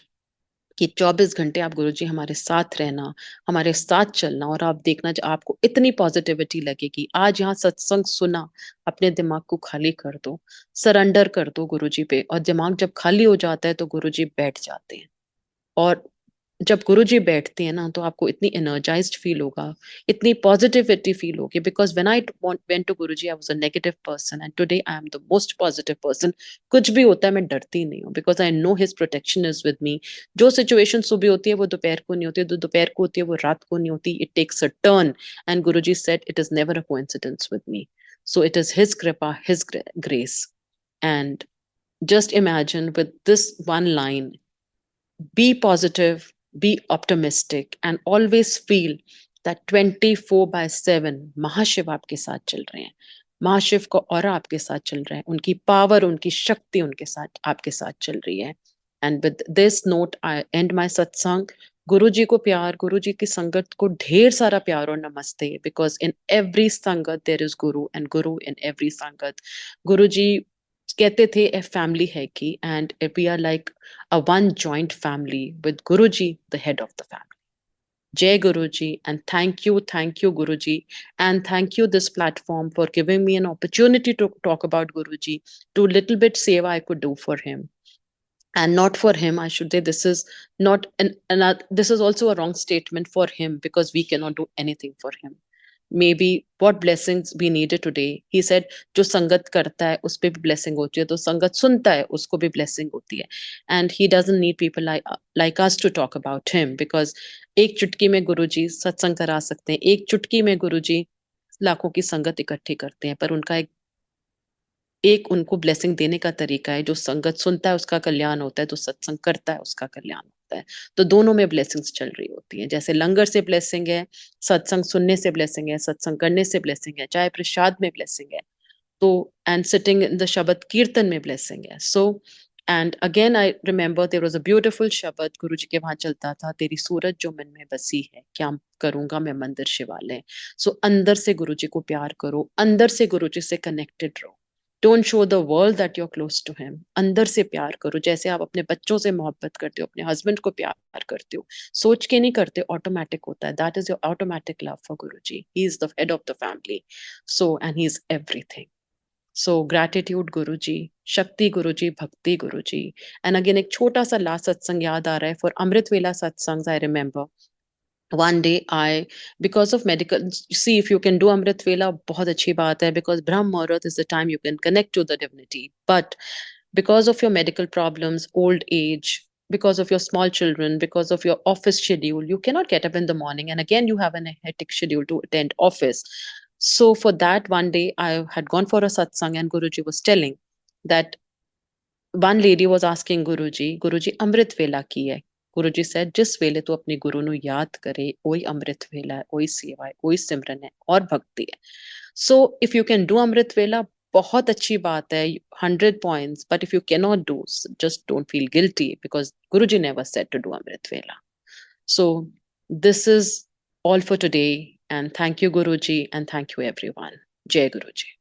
कि 24 घंटे आप गुरुजी हमारे साथ रहना, हमारे साथ चलना, और आप देखना आपको इतनी पॉजिटिविटी लगेगी. आज यहाँ सत्संग सुना, अपने दिमाग को खाली कर दो, सरेंडर कर दो गुरुजी पे, और दिमाग जब खाली हो जाता है तो गुरुजी बैठ जाते हैं. और जब गुरुजी बैठते हैं ना तो आपको इतनी एनर्जाइज्ड फील होगा, इतनी पॉजिटिविटी फील होगी. Because when I went to Guruji I was a negative person and today I am the most positive person. कुछ भी होता है मैं डरती नहीं हूँ, because I know his protection is with me. जो सिचुएशन सुबह होती है वो दोपहर को नहीं होती, जो दोपहर को होती है वो रात को नहीं होती. It takes a turn and Guruji said it is never a coincidence with me. So it is his kripa, his grace. And just imagine with this one line, be positive, be optimistic, and always feel that 24/7 महाशिव आपके साथ चल रहे हैं. महाशिव को और आपके साथ चल रहे हैं, उनकी पावर, उनकी शक्ति उनके साथ, आपके साथ चल रही है. And with this note I and my सत्संग. गुरु जी को प्यार, गुरु जी की संगत को ढेर सारा प्यार और नमस्ते. बिकॉज इन एवरी संगत there is Guru, and Guru in every संगत. गुरु जी कहते थे ए फैमिली है कि, and we are like a one joint family with Guruji, the head of the family. Jai Guruji, and thank you Guruji, and thank you this platform for giving me an opportunity to talk about Guruji, to little bit seva I could do for him. And not for him, I should say, this is not this is also a wrong statement for him, because we cannot do anything for him. Maybe what blessings we needed today, he said जो संगत करता है उस पे भी blessing होती है, तो संगत सुनता है उसको भी blessing होती है. And he doesn't need people like us to talk about him, because एक चुटकी में गुरुजी सत्संग करा सकते हैं, एक चुटकी में गुरुजी लाखों की संगत इकट्ठी करते हैं, पर उनका एक उनको ब्लेसिंग देने का तरीका है. जो संगत सुनता है उसका कल्याण होता है, जो सत्संग करता है उसका कल्याण होता है. तो दोनों में ब्लेसिंग्स चल रही होती हैं. जैसे लंगर से ब्लेसिंग है, सत्संग सुनने से ब्लेसिंग है, सत्संग करने से ब्लेसिंग है, चाहे प्रसाद में ब्लेसिंग है, तो एंड सिटिंग इन द शब्द कीर्तन में ब्लेसिंग है. So and again I remember there was a beautiful shabad Guru जी के वहां चलता था, तेरी सूरत जो मन में बसी है, क्या करूंगा मैं मंदिर शिवालय. सो अंदर से गुरु जी को प्यार करो, अंदर से गुरु जी से कनेक्टेड रहो. Don't show the world that you are close to him. अंदर से प्यार करो, जैसे आप अपने बच्चों से मोहब्बत करते हो, अपने हस्बैंड को प्यार करते हो, सोच के नहीं करते, ऑटोमेटिक होता है. That is your automatic love for guru ji. He is the head of the family. So and he is everything. So gratitude Guruji, Shakti Guruji, Bhakti Guruji. And again एक छोटा सा लास्ट सत्संग याद आ रहा है. For Amrit Vela satsangs I remember one day I, because of medical, see if you can do Amrit Vela बहुत अच्छी बात है, because Brahm Muhurat is the time you can connect to the divinity. But because of your medical problems, old age, because of your small children, because of your office schedule, you cannot get up in the morning, and again you have an hectic schedule to attend office. So for that one day I had gone for a satsang, and Guruji was telling that one lady was asking Guruji Amrit Vela की है. Guruji said जिस वेले तू अपने गुरु नु याद करे वही अमृत वेला है, वही सेवा है, वही सिमरन है और भक्ति है. So if you can do Amrit Vela, बहुत अच्छी बात है, 100 points. But if you cannot do, just don't feel guilty, because Guruji never said to do Amrit Vela. So this is all for today, and thank you Guruji, and thank you everyone. Jai Guruji.